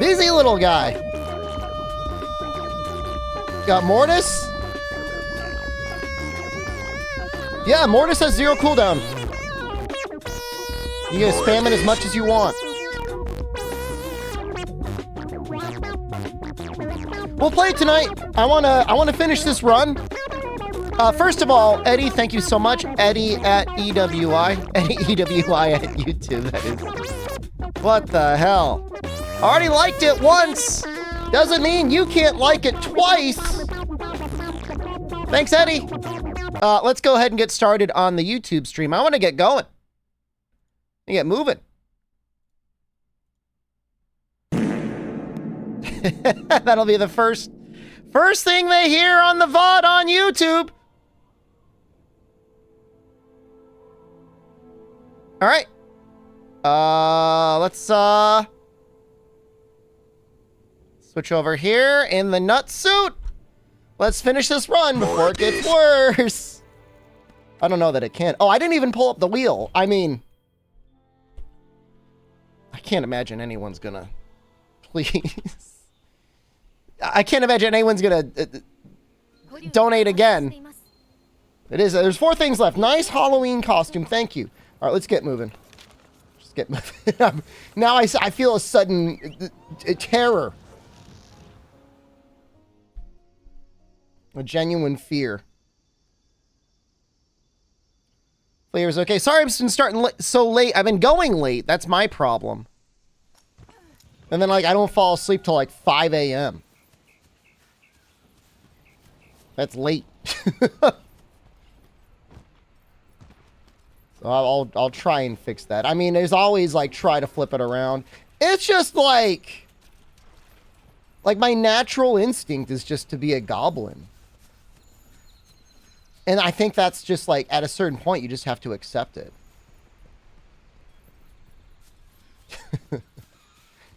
Busy little guy. Got Mortis. Yeah, Mortis has 0 cooldown. You can spam it as much as you want. We'll play it tonight. I wanna finish this run. First of all, Eddie, thank you so much. Eddie at EWI. Eddie EWI at YouTube. That is. What the hell? Already liked it once. Doesn't mean you can't like it twice. Thanks, Eddie. Let's go ahead and get started on the YouTube stream. I want to get going. Get moving. That'll be the first thing they hear on the VOD on YouTube. All right. Let's switch over here in the nut suit. Let's finish this run before it gets worse. I don't know that it can. Oh, I didn't even pull up the wheel. I mean, I can't imagine anyone's gonna. Please. I can't imagine anyone's gonna donate again. It is. There's 4 things left. Nice Halloween costume. Thank you. All right, let's get moving. Just get moving. Now I feel a sudden terror. A genuine fear. Flavor's okay. Sorry, I've been starting so late. I've been going late. That's my problem. And then, like, I don't fall asleep till like 5 a.m. That's late. So I'll try and fix that. I mean, there's always like try to flip it around. It's just like my natural instinct is just to be a goblin. And I think that's just like at a certain point you just have to accept it.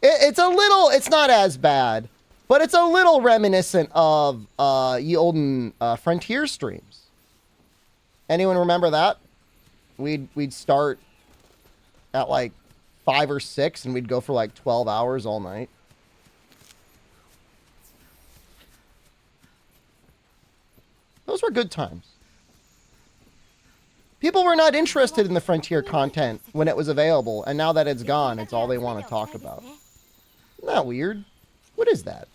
It's not as bad, but it's a little reminiscent of ye olden Frontier streams. Anyone remember that? We'd start at like 5 or 6 and we'd go for like 12 hours all night. Those were good times. People were not interested in the Frontier content when it was available, and now that it's gone, it's all they want to talk about. Isn't that weird? What is that?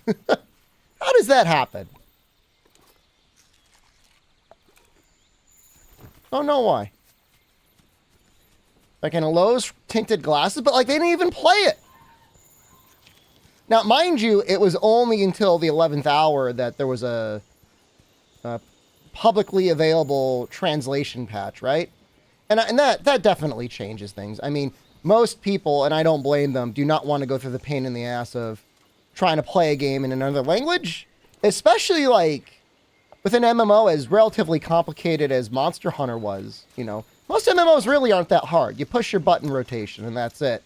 How does that happen? Don't know why. Like in a Lowe's tinted glasses, but like they didn't even play it. Now, mind you, it was only until the 11th hour that there was a publicly available translation patch, right? And that definitely changes things. I mean, most people, and I don't blame them, do not want to go through the pain in the ass of trying to play a game in another language, especially like with an MMO as relatively complicated as Monster Hunter was. You know, most MMOs really aren't that hard. You push your button rotation and that's it.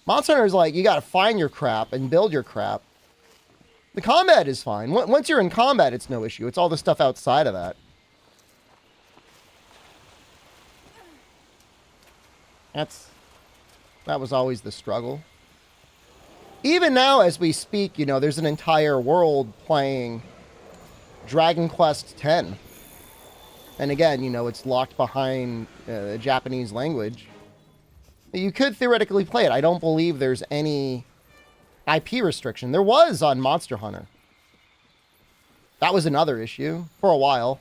Monster Hunter is like, you got to find your crap and build your crap. The combat is fine. Once you're in combat, it's no issue. It's all the stuff outside of that. That was always the struggle. Even now, as we speak, you know, there's an entire world playing Dragon Quest X. And again, you know, it's locked behind the Japanese language. You could theoretically play it. I don't believe there's any IP restriction. There was on Monster Hunter. That was another issue for a while.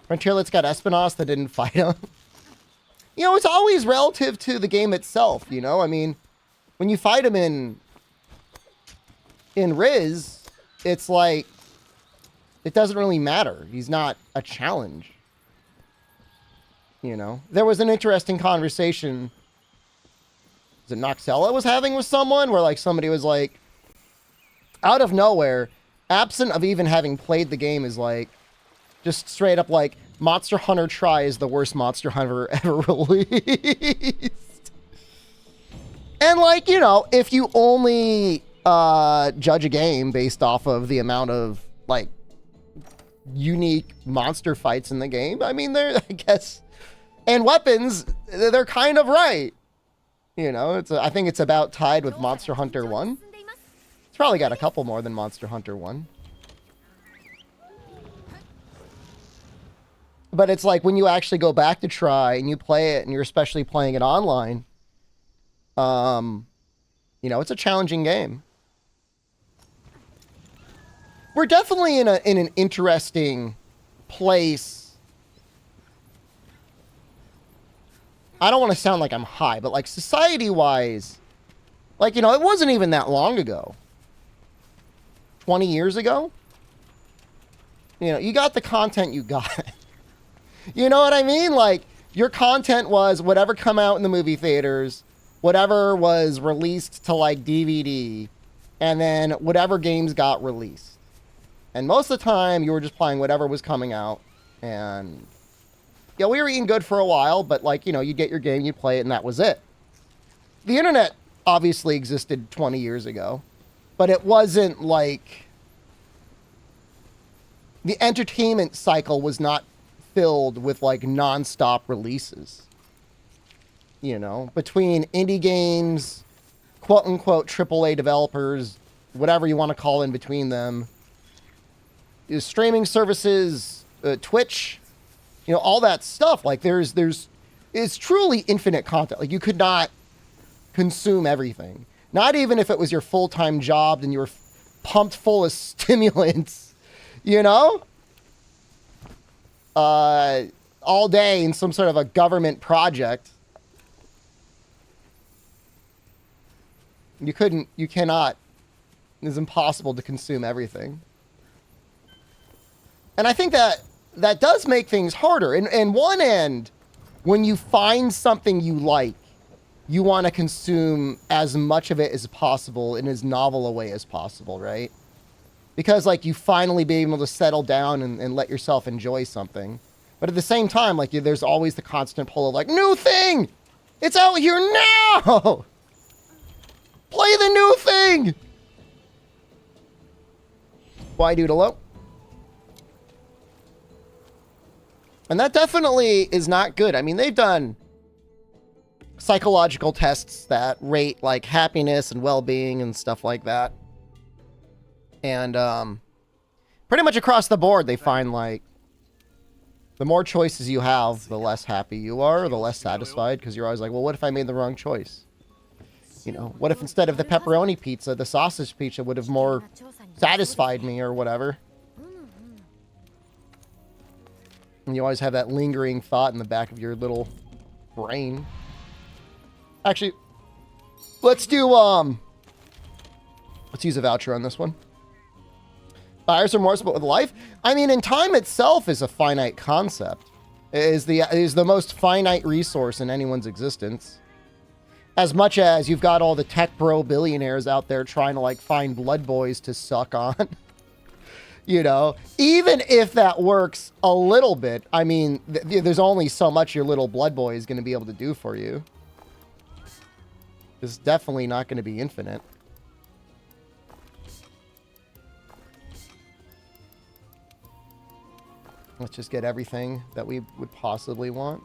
Frontierlet's got Espinos that didn't fight him. You know, it's always relative to the game itself, you know? I mean, when you fight him in Riz, it's like, it doesn't really matter. He's not a challenge. You know? There was an interesting conversation that Noxella was having with someone where, like, somebody was like, out of nowhere, absent of even having played the game, is like, just straight up like, Monster Hunter Tri is the worst Monster Hunter ever released. And like, you know, if you only judge a game based off of the amount of like unique monster fights in the game, I mean, they're, I guess, and weapons, they're kind of right. You know, I think it's about tied with Monster Hunter 1. It's probably got a couple more than Monster Hunter 1. But it's like when you actually go back to try and you play it and you're especially playing it online, you know, it's a challenging game. We're definitely in an interesting place. I don't want to sound like I'm high, but like society-wise, like, you know, it wasn't even that long ago. 20 years ago? You know, you got the content you got. You know what I mean? Like, your content was whatever come out in the movie theaters, whatever was released to, like, DVD, and then whatever games got released. And most of the time, you were just playing whatever was coming out. And, yeah, we were eating good for a while, but, like, you know, you get your game, you play it, and that was it. The internet obviously existed 20 years ago, but it wasn't, like... The entertainment cycle was not filled with, like, non-stop releases. You know, between indie games, quote-unquote AAA developers, whatever you want to call in between them, is streaming services, Twitch, you know, all that stuff. Like, it's truly infinite content. Like, you could not consume everything. Not even if it was your full-time job and you were pumped full of stimulants, you know? All day in some sort of a government project. You cannot, it's impossible to consume everything. And I think that does make things harder. And one end, when you find something you like, you want to consume as much of it as possible in as novel a way as possible, right? Because, like, you finally be able to settle down and let yourself enjoy something. But at the same time, like, there's always the constant pull of, like, new thing! It's out here now! Play the new thing! Why, Doodle-o? And that definitely is not good. I mean, they've done psychological tests that rate, like, happiness and well-being and stuff like that. And pretty much across the board, they find, like, the more choices you have, the less happy you are, the less satisfied, because you're always like, well, what if I made the wrong choice? You know, what if instead of the pepperoni pizza, the sausage pizza would have more satisfied me or whatever? And you always have that lingering thought in the back of your little brain. Actually, let's use a voucher on this one. Buyer's remorse, but with life? I mean, and time itself is a finite concept. It is the most finite resource in anyone's existence. As much as you've got all the tech bro billionaires out there trying to, like, find blood boys to suck on. You know, even if that works a little bit, I mean, there's only so much your little blood boy is going to be able to do for you. It's definitely not going to be infinite. Let's just get everything that we would possibly want.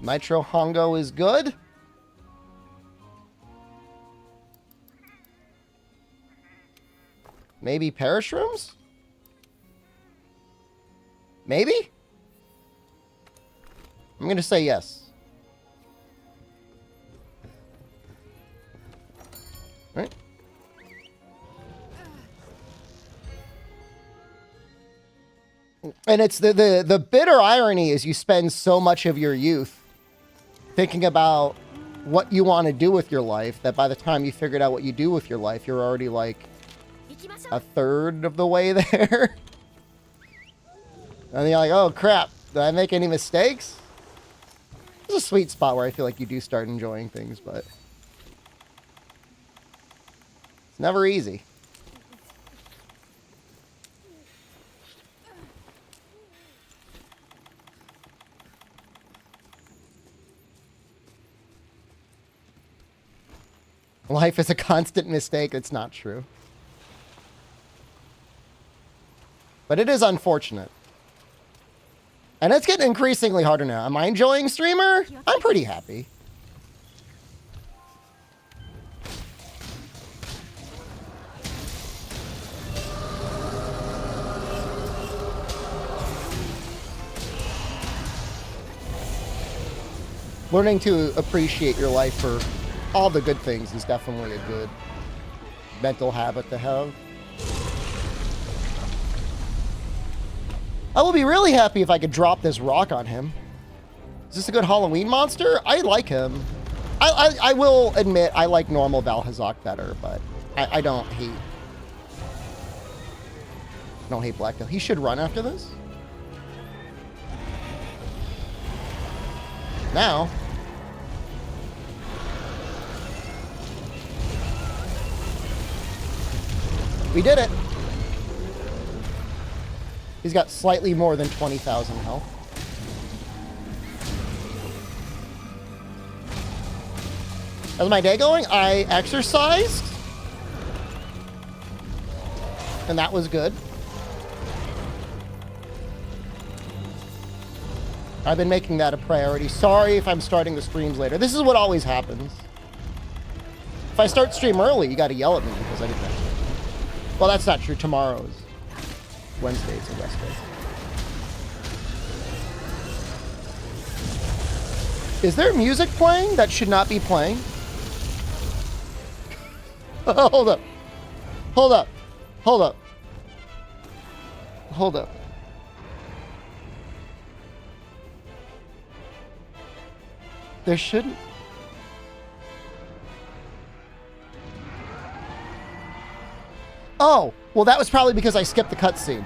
Nitro Hongo is good. Maybe Perish Rooms? Maybe? I'm going to say yes. All right. And it's the bitter irony is you spend so much of your youth thinking about what you want to do with your life that by the time you figured out what you do with your life, you're already like a third of the way there. And you're like, oh crap, did I make any mistakes? There's a sweet spot where I feel like you do start enjoying things, but it's never easy. Life is a constant mistake. It's not true. But it is unfortunate. And it's getting increasingly harder now. Am I enjoying Streamer? I'm pretty happy. Learning to appreciate your life for all the good things is definitely a good mental habit to have. I will be really happy if I could drop this rock on him. Is this a good Halloween monster? I like him. I will admit I like normal Valhazak better, but I don't hate Blacktail. He should run after this. Now. We did it. He's got slightly more than 20,000 health. How's my day going? I exercised. And that was good. I've been making that a priority. Sorry if I'm starting the streams later. This is what always happens. If I start stream early, you gotta yell at me because I didn't exercise. Well, that's not true. Tomorrow's Wednesday. It's a rest day. Is there music playing that should not be playing? Hold up. Hold up. Hold up. Hold up. There shouldn't. Oh, well, that was probably because I skipped the cutscene.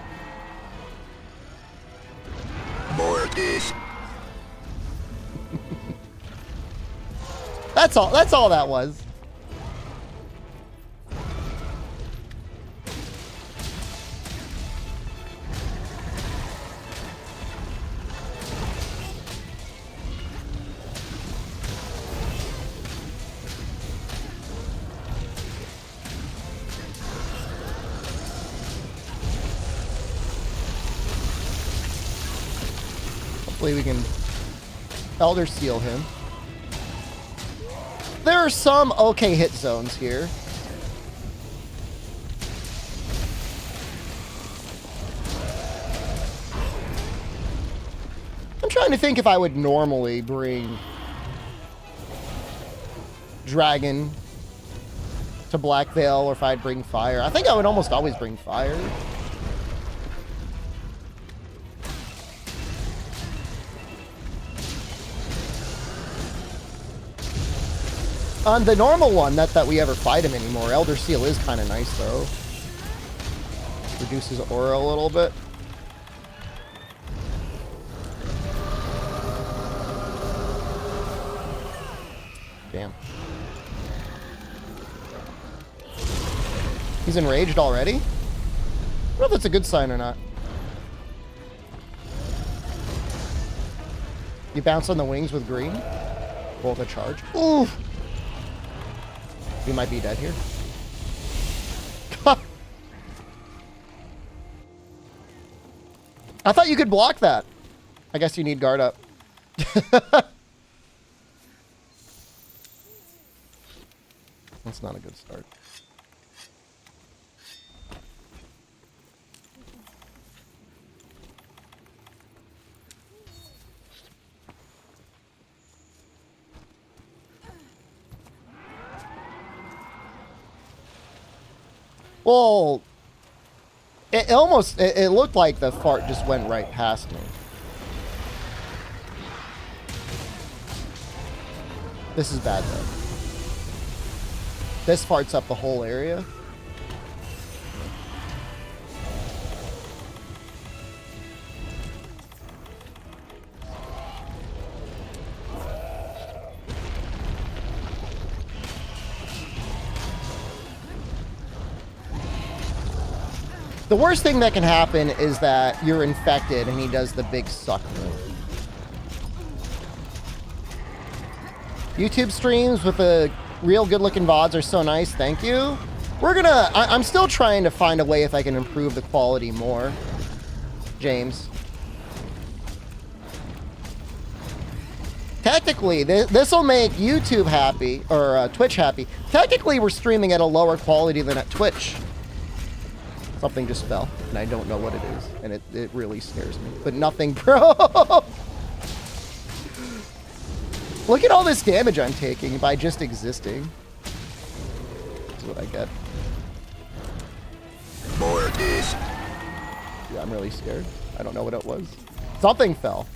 Mortis. That's all. That's all that was. Hopefully we can Elder Seal him. There are some okay hit zones here. I'm trying to think if I would normally bring Dragon to Black Veil or if I'd bring Fire. I think I would almost always bring Fire. On the normal one, not that we ever fight him anymore. Elder Seal is kind of nice, though. Reduces aura a little bit. Damn. He's enraged already? I don't know if that's a good sign or not. You bounce on the wings with green. Roll the charge. Ooh! We might be dead here. I thought you could block that. I guess you need guard up. That's not a good start. Well, it looked like the fart just went right past me. This is bad, though. This farts up the whole area. The worst thing that can happen is that you're infected and he does the big suck move. YouTube streams with the real good-looking VODs are so nice. Thank you. I'm still trying to find a way if I can improve the quality more. James. Technically, this will make YouTube happy, or Twitch happy. Technically, we're streaming at a lower quality than at Twitch. Something just fell, and I don't know what it is, and it really scares me. But nothing, bro. Look at all this damage I'm taking by just existing. That's what I get. Mortis. Yeah, I'm really scared. I don't know what it was. Something fell.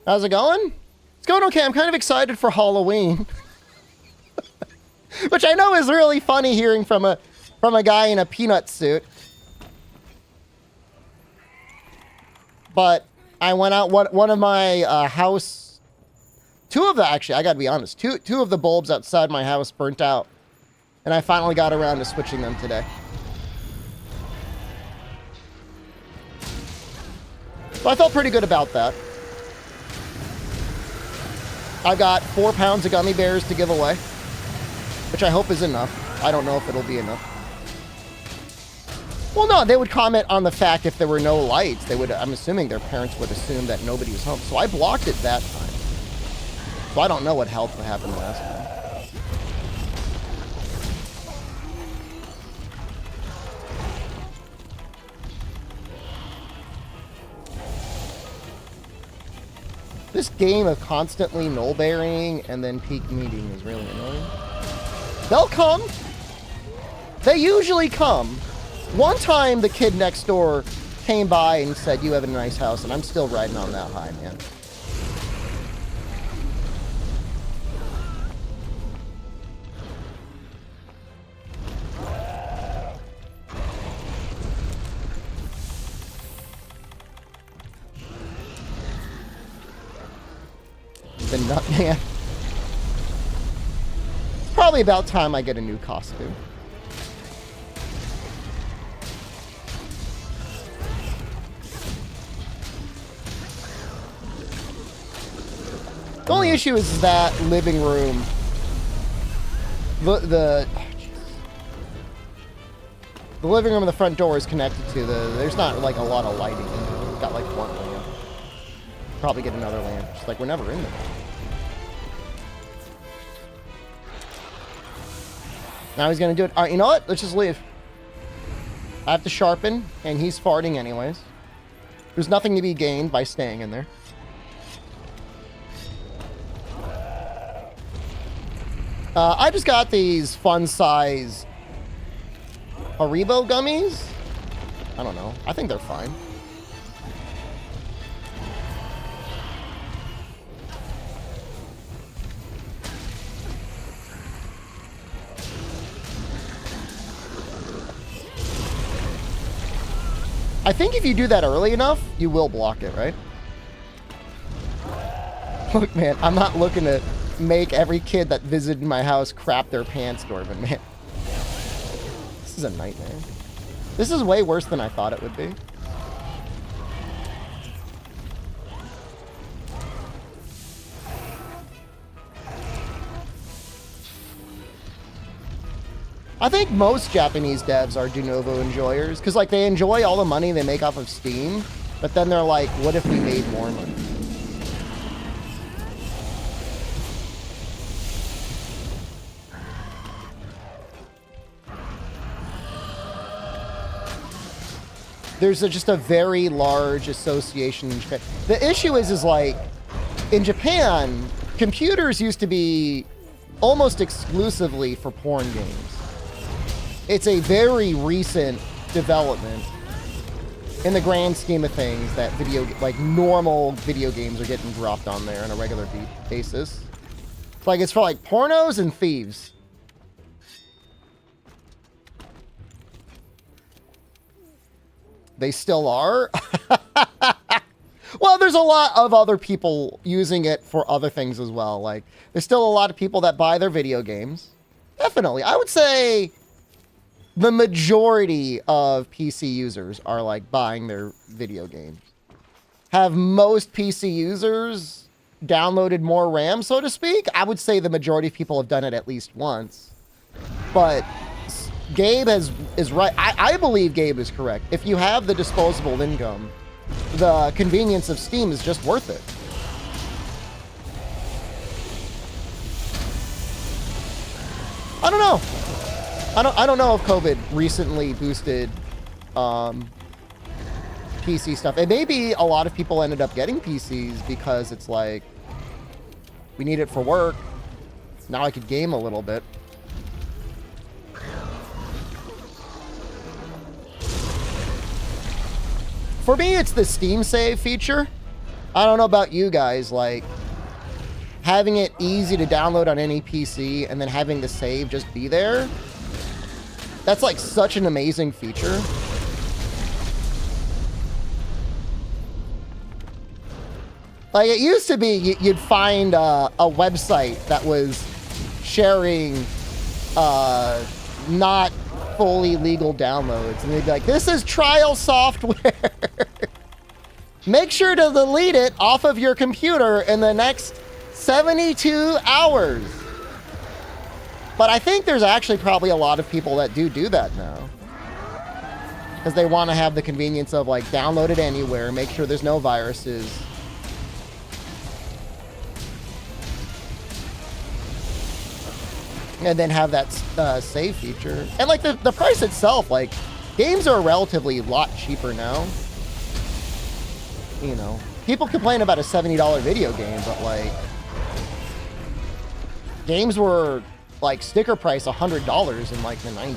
How's it going? It's going okay. I'm kind of excited for Halloween. Which I know is really funny hearing from a guy in a peanut suit. But I went out, one of my house, actually, I gotta be honest, two of the bulbs outside my house burnt out. And I finally got around to switching them today. So I felt pretty good about that. I've got 4 pounds of gummy bears to give away, which I hope is enough. I don't know if it'll be enough. Well, no, they would comment on the fact if there were no lights. They would, I'm assuming their parents would assume that nobody was home. So I blocked it that time. So I don't know what happened last time. This game of constantly null burying and then peak meeting is really annoying. They'll come. They usually come. One time the kid next door came by and said, "You have a nice house," and I'm still riding on that high, man. The nut man. It's probably about time I get a new costume. The only issue is that living room. The living room and the front door is connected to there's not like a lot of lighting. It's got like one lamp. Probably get another lamp. Just like we're never in there. Now he's gonna do it. All right, you know what? Let's just leave. I have to sharpen, and he's farting anyways. There's nothing to be gained by staying in there. I just got these fun-size Haribo gummies. I don't know. I think they're fine. I think if you do that early enough, you will block it, right? Look, man, I'm not looking to make every kid that visited my house crap their pants, Dorman, man. This is a nightmare. This is way worse than I thought it would be. I think most Japanese devs are de novo enjoyers, because like they enjoy all the money they make off of Steam, but then they're like, what if we made more money? There's just a very large association in Japan. The issue is like, in Japan, computers used to be almost exclusively for porn games. It's a very recent development in the grand scheme of things that normal video games are getting dropped on there on a regular basis. It's for like pornos and thieves. They still are. Well, there's a lot of other people using it for other things as well. Like, there's still a lot of people that buy their video games. Definitely. I would say the majority of PC users are like buying their video games. Have most PC users downloaded more RAM, so to speak? I would say the majority of people have done it at least once. But Gabe is right. I believe Gabe is correct. If you have the disposable income, the convenience of Steam is just worth it. I don't know. I don't know if COVID recently boosted PC stuff. And maybe a lot of people ended up getting PCs because it's like, we need it for work. Now I could game a little bit. For me, it's the Steam save feature. I don't know about you guys, like, having it easy to download on any PC and then having the save just be there. That's like such an amazing feature. Like, it used to be, you'd find a website that was sharing not fully legal downloads. And they'd be like, this is trial software. Make sure to delete it off of your computer in the next 72 hours. But I think there's actually probably a lot of people that do that now. Because they want to have the convenience of, like, download it anywhere, make sure there's no viruses. And then have that save feature. And, like, the price itself, like, games are relatively a lot cheaper now. You know, people complain about a $70 video game, but, like, games were, like, sticker price $100 in, like, the 90s.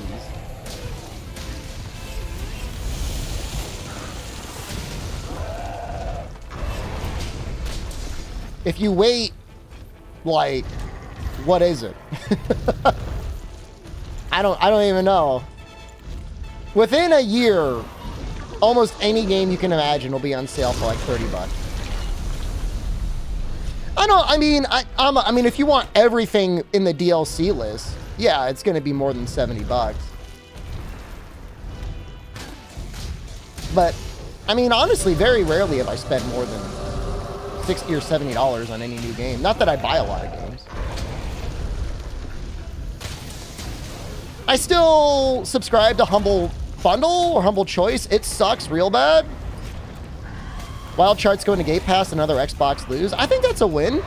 If you wait, like, what is it? I don't even know. Within a year, almost any game you can imagine will be on sale for like $30. I mean, if you want everything in the DLC list, yeah, it's going to be more than $70. But, I mean, honestly, very rarely have I spent more than $60 or $70 on any new game. Not that I buy a lot of games. I still subscribe to Humble Bundle or Humble Choice. It sucks real bad. Wild Charts going to Game Pass, another Xbox lose. I think that's a win.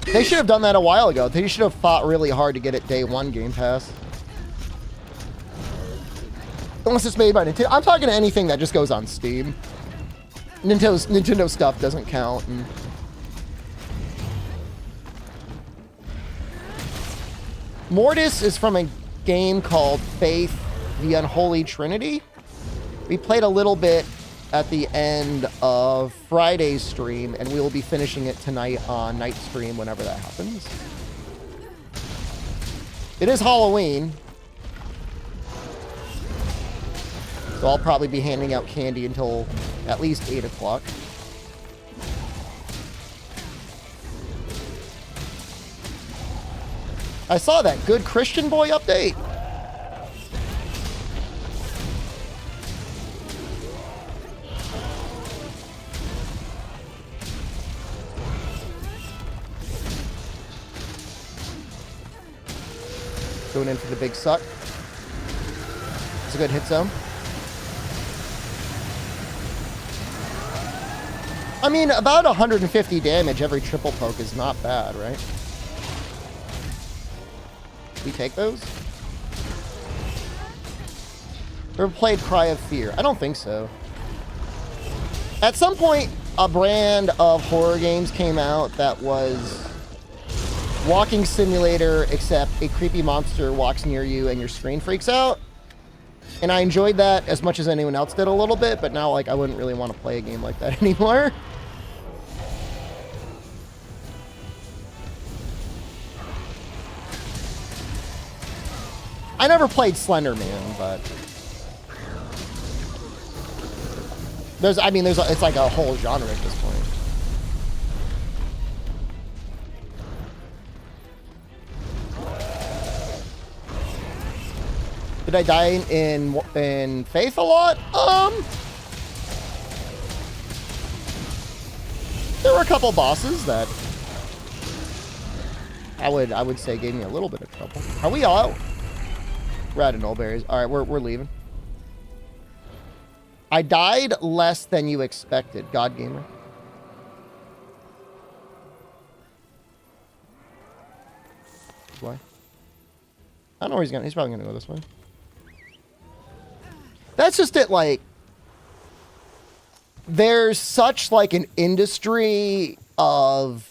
They should have done that a while ago. They should have fought really hard to get it day one Game Pass. Unless it's made by Nintendo. I'm talking to anything that just goes on Steam. Nintendo stuff doesn't count. And Mortis is from a game called Faith, the Unholy Trinity. We played a little bit at the end of Friday's stream, and we will be finishing it tonight on night stream whenever that happens. It is Halloween, so I'll probably be handing out candy until at least 8 o'clock. I saw that Good Christian Boy update. Going in for the big suck. It's a good hit zone. I mean, about 150 damage every triple poke is not bad, right? We take those? Ever played Cry of Fear? I don't think so. At some point, a brand of horror games came out that was walking simulator, except a creepy monster walks near you and your screen freaks out. And I enjoyed that as much as anyone else did a little bit, but now, like, I wouldn't really want to play a game like that anymore. I never played Slender Man, but it's like a whole genre at this point. Did I die in Faith a lot? There were a couple bosses that I would say gave me a little bit of trouble. Are we all out? We're out of Nullberries. All right, we're leaving. I died less than you expected, God Gamer. Why? I don't know where he's going. He's probably going to go this way. That's just it. Like, there's such like an industry of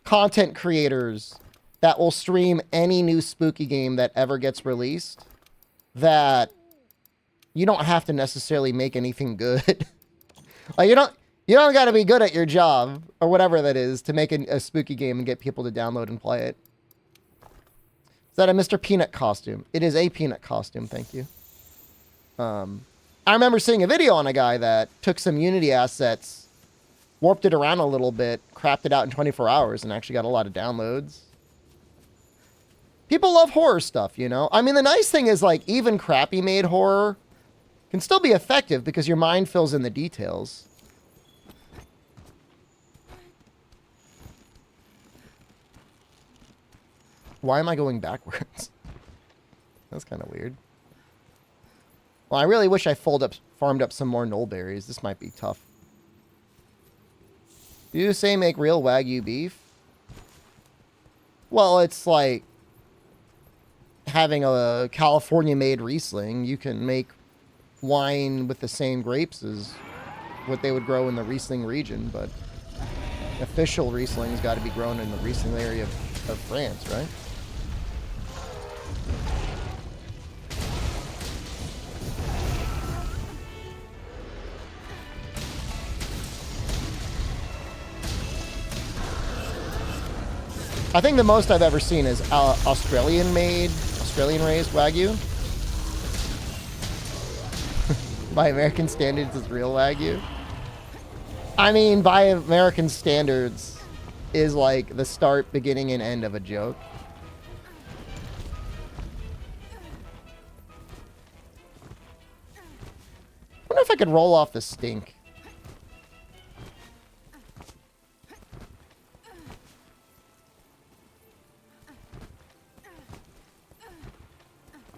content creators that will stream any new spooky game that ever gets released, that you don't have to necessarily make anything good. Like, you don't got to be good at your job or whatever that is to make a spooky game and get people to download and play it. Is that a Mr. Peanut costume? It is a peanut costume, thank you. I remember seeing a video on a guy that took some Unity assets, warped it around a little bit, crapped it out in 24 hours, and actually got a lot of downloads. People love horror stuff, you know? I mean, the nice thing is, like, even crappy made horror can still be effective because your mind fills in the details. Why am I going backwards? That's kind of weird. Well, I really wish I farmed up some more knollberries. This might be tough. You say make real Wagyu beef? Well, it's like having a California-made Riesling. You can make wine with the same grapes as what they would grow in the Riesling region, but official Riesling's got to be grown in the Riesling area of France, right? I think the most I've ever seen is Australian-raised Wagyu. By American standards, it's real Wagyu. I mean, by American standards is like the start, beginning, and end of a joke. I wonder if I could roll off the stink.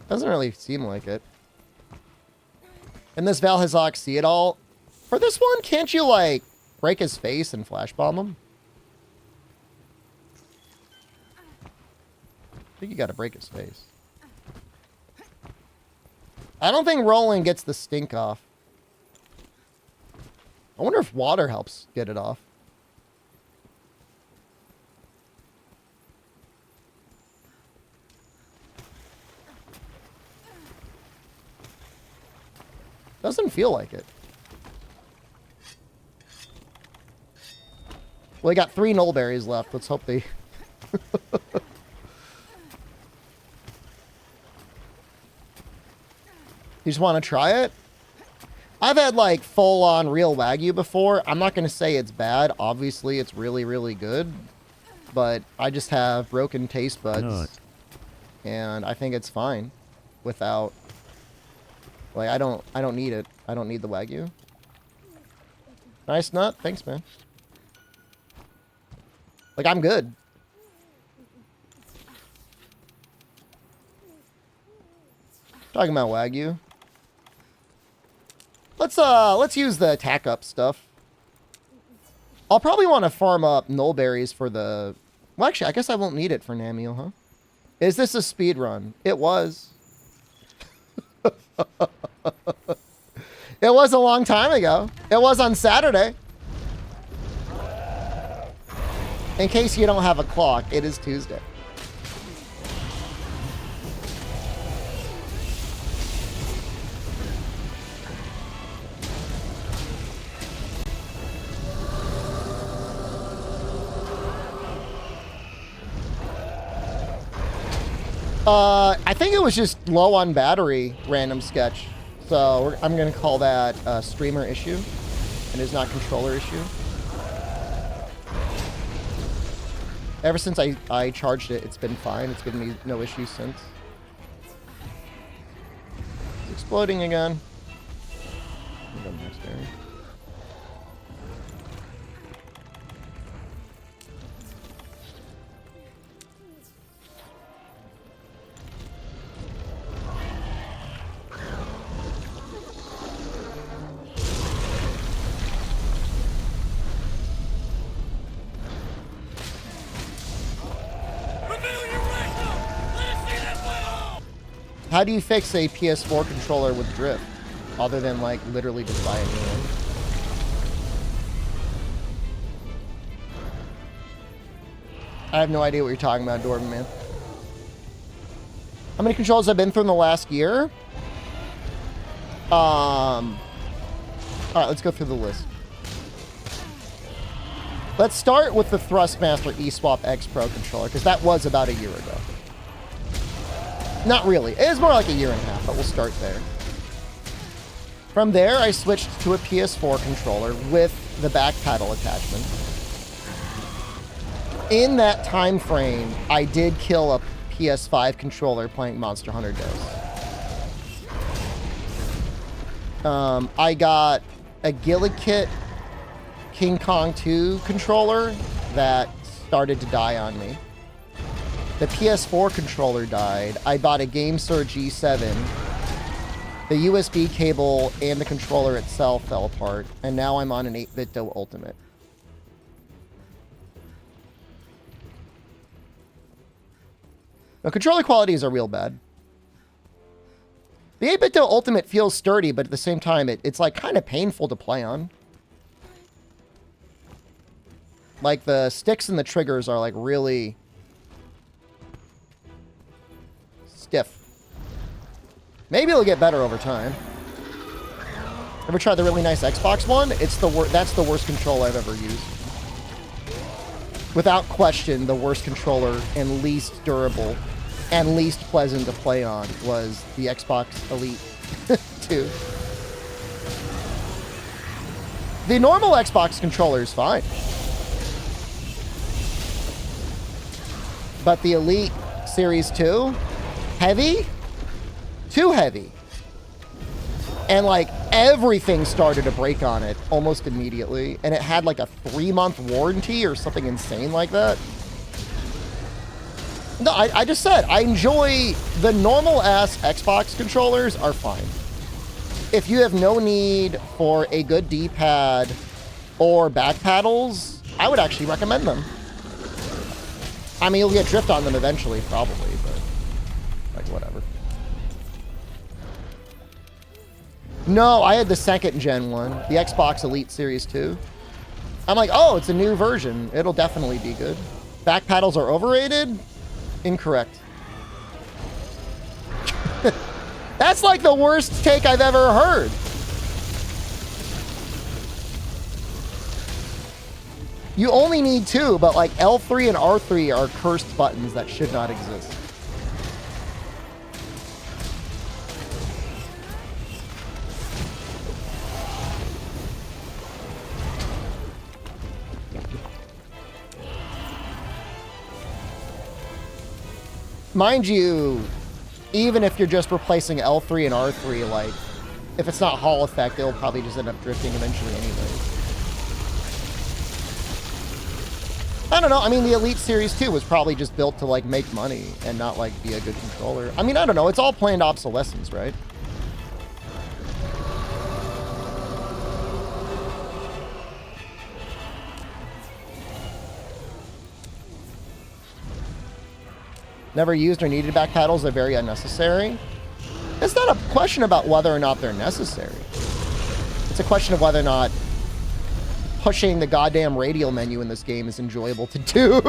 Doesn't really seem like it. And this Valhazak see it all. For this one, can't you, like, break his face and flash bomb him? I think you gotta break his face. I don't think rolling gets the stink off. I wonder if water helps get it off. Doesn't feel like it. Well, we got 3 knollberries left. Let's hope they... You just want to try it? I've had, like, full-on real Wagyu before. I'm not going to say it's bad. Obviously, it's really, really good. But I just have broken taste buds. And I think it's fine without... Like, I don't need it. I don't need the Wagyu. Nice nut. Thanks, man. Like, I'm good. Talking about Wagyu. Let's use the attack up stuff. I'll probably want to farm up knollberries for the... Well, actually, I guess I won't need it for Namio, huh? Is this a speed run? It was. It was a long time ago. It was on Saturday. In case you don't have a clock, it is Tuesday. I think it was just low on battery, random sketch. So I'm going to call that a streamer issue. And it's not controller issue. Ever since I charged it, it's been fine. It's given me no issues since. It's exploding again. Go next area. How do you fix a PS4 controller with drift? Other than, like, literally just buy a new one. I have no idea what you're talking about, Dorban, man. How many controllers have been through in the last year? Alright, let's go through the list. Let's start with the Thrustmaster eSwap X Pro controller, because that was about a year ago. Not really. It was more like a year and a half, but we'll start there. From there, I switched to a PS4 controller with the back paddle attachment. In that time frame, I did kill a PS5 controller playing Monster Hunter DOS. I got a Gillikit King Kong 2 controller that started to die on me. The PS4 controller died. I bought a GameSir G7. The USB cable and the controller itself fell apart. And now I'm on an 8BitDo Ultimate. The controller qualities are real bad. The 8BitDo Ultimate feels sturdy, but at the same time, it's like kind of painful to play on. Like the sticks and the triggers are like really stiff. Maybe it'll get better over time. Ever tried the really nice Xbox one? It's that's the worst controller I've ever used. Without question, the worst controller and least durable and least pleasant to play on was the Xbox Elite 2. The normal Xbox controller is fine. But the Elite Series 2, heavy? Too heavy. And like everything started to break on it almost immediately. And it had like a 3-month warranty or something insane like that. No, I just said, I enjoy the normal ass Xbox controllers are fine. If you have no need for a good D-pad or back paddles, I would actually recommend them. I mean, you'll get drift on them eventually, probably, but like whatever. No, I had the 2nd gen one, the Xbox Elite Series 2. I'm like, oh, it's a new version. It'll definitely be good. Back paddles are overrated? Incorrect. That's like the worst take I've ever heard. You only need 2, but like L3 and R3 are cursed buttons that should not exist. Mind you, even if you're just replacing L3 and R3, like, if it's not Hall effect, it'll probably just end up drifting eventually anyway. I don't know. I mean, the Elite Series 2 was probably just built to, like, make money and not, like, be a good controller. I mean, I don't know. It's all planned obsolescence, right? Never used or needed back paddles. They're very unnecessary. It's not a question about whether or not they're necessary. It's a question of whether or not pushing the goddamn radial menu in this game is enjoyable to do.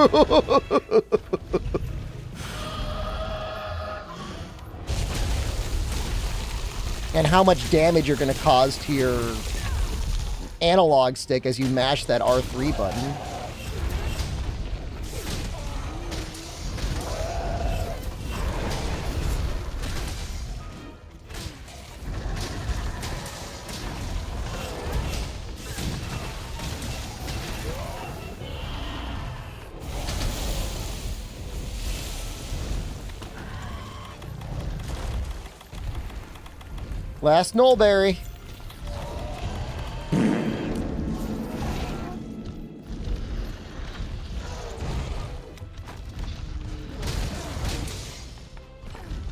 And how much damage you're going to cause to your analog stick as you mash that R3 button. Last Nullberry.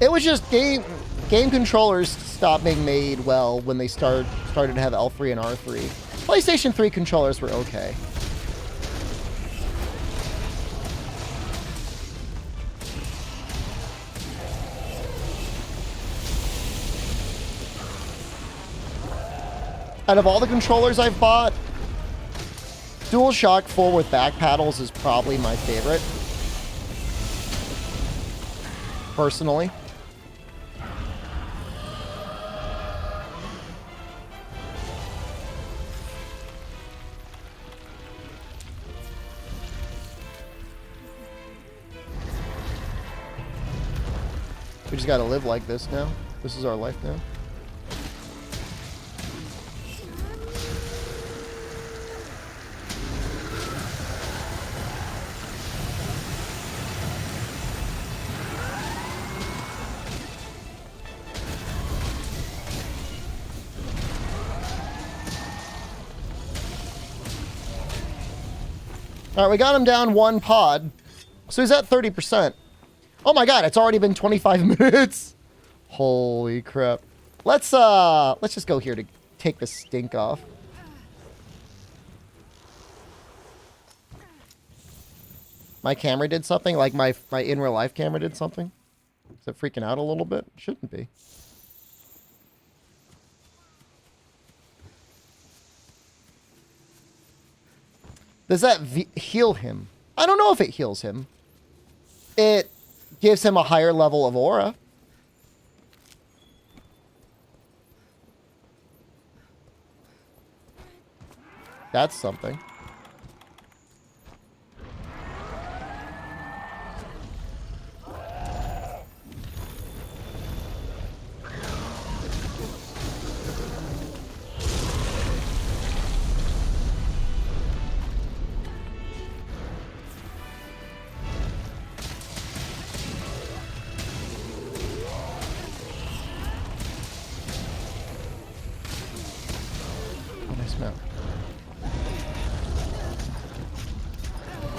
It was just game controllers stopped being made well when they started to have L3 and R3. PlayStation 3 controllers were okay. Out of all the controllers I've bought, DualShock 4 with back paddles is probably my favorite. Personally. We just gotta live like this now. This is our life now. All right, we got him down one pod. So he's at 30%. Oh my god, it's already been 25 minutes. Holy crap. Let's just go here to take the stink off. My camera did something? Like my in real life camera did something? Is it freaking out a little bit? Shouldn't be. Does that heal him? I don't know if it heals him. It gives him a higher level of aura. That's something.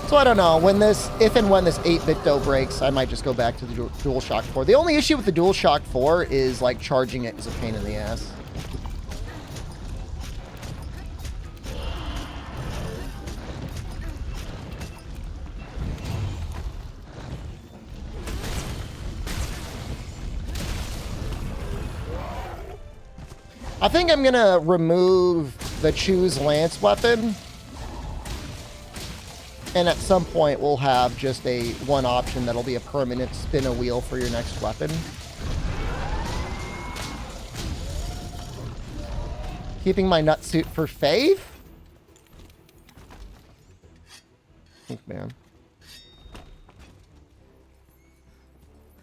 So I don't know, when this, if and when this 8-bit dough breaks, I might just go back to the DualShock 4. The only issue with the DualShock 4 is, like, charging it is a pain in the ass. I think I'm gonna remove the Choose Lance weapon. And at some point, we'll have just a one option that'll be a permanent spin a wheel for your next weapon. Keeping my nutsuit for Fave? Man.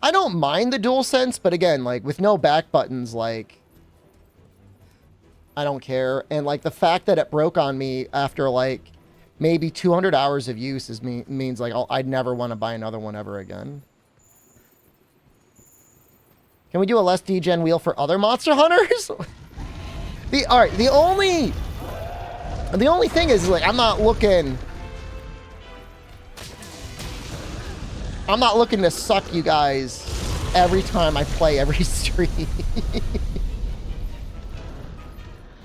I don't mind the DualSense, but again, like, with no back buttons, like, I don't care. And, like, the fact that it broke on me after, like, maybe 200 hours of use means like I'd never want to buy another one ever again. Can we do a less degen wheel for other Monster Hunters? All right, the only thing is, like, I'm not looking to suck you guys every time I play every stream.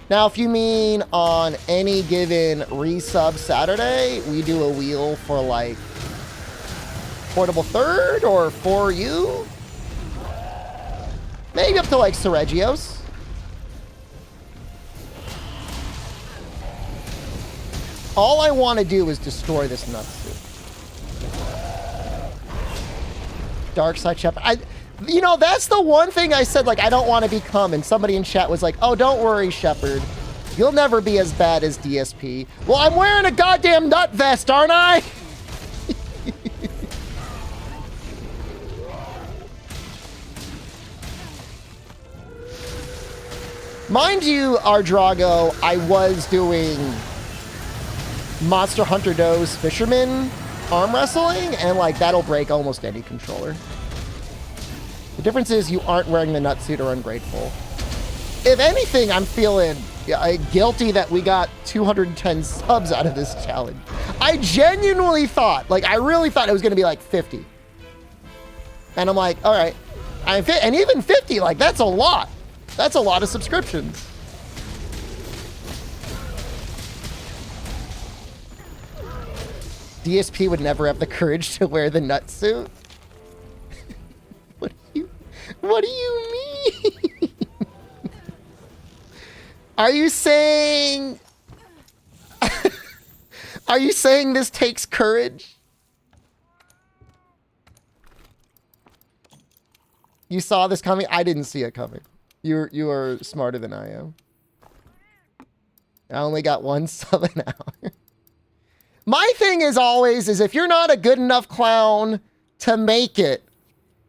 Now, if you mean on any given resub Saturday, we do a wheel for, like, portable third or for you. Maybe up to, like, Sergio's. All I want to do is destroy this nutsuit. Dark Side Shepard. You know, that's the one thing I said, like, I don't want to become, and somebody in chat was like, oh, don't worry, Shepard. You'll never be as bad as DSP. Well, I'm wearing a goddamn nut vest, aren't I? Mind you, our Drago, I was doing Monster Hunter Doe's Fisherman arm wrestling, and, like, that'll break almost any controller. The difference is you aren't wearing the nutsuit or ungrateful. If anything, I'm feeling guilty that we got 210 subs out of this challenge. I genuinely thought, like, I really thought it was going to be like 50. And I'm like, all right. And even 50, like, that's a lot. That's a lot of subscriptions. DSP would never have the courage to wear the nutsuit. What do you mean? Are you saying... Are you saying this takes courage? You saw this coming? I didn't see it coming. You are smarter than I am. I only got 1 sub an hour. My thing is always is if you're not a good enough clown to make it,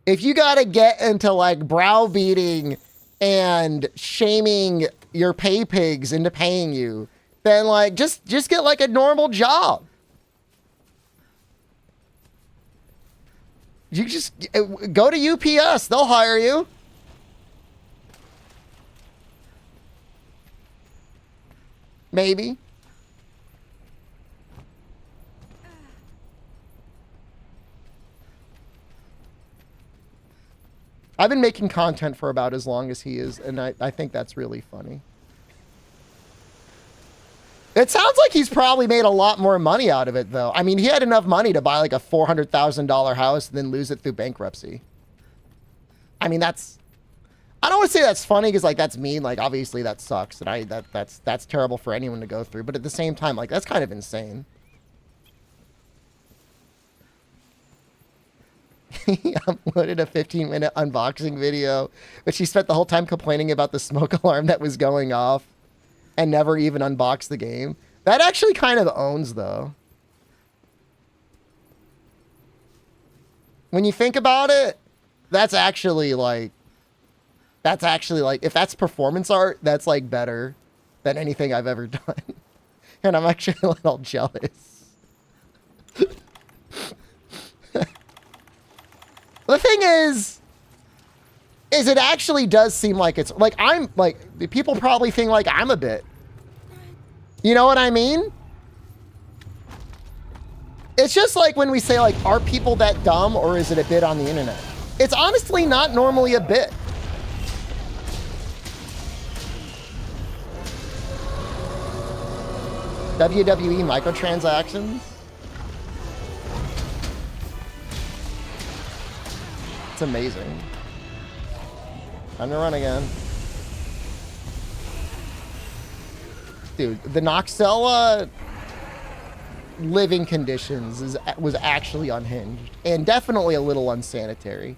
if you got to get into like browbeating and shaming your pay pigs into paying you, then like just get like a normal job. You just go to UPS, they'll hire you. Maybe. I've been making content for about as long as he is, and I think that's really funny. It sounds like he's probably made a lot more money out of it, though. I mean, he had enough money to buy like a $400,000 house and then lose it through bankruptcy. I mean, that's... I don't want to say that's funny because, like, that's mean. Like, obviously that sucks, and that's terrible for anyone to go through. But at the same time, like, that's kind of insane. He uploaded a 15-minute unboxing video, but she spent the whole time complaining about the smoke alarm that was going off and never even unboxed the game. That actually kind of owns, though. When you think about it, that's actually like, if that's performance art, that's like better than anything I've ever done. And I'm actually a little jealous. The thing is it actually does seem like it's like I'm like people probably think like I'm a bit. You know what I mean? It's just like when we say like, are people that dumb or is it a bit on the internet? It's honestly not normally a bit. WWE microtransactions. It's amazing. Time to run again. Dude, the Noxella living conditions was actually unhinged and definitely a little unsanitary.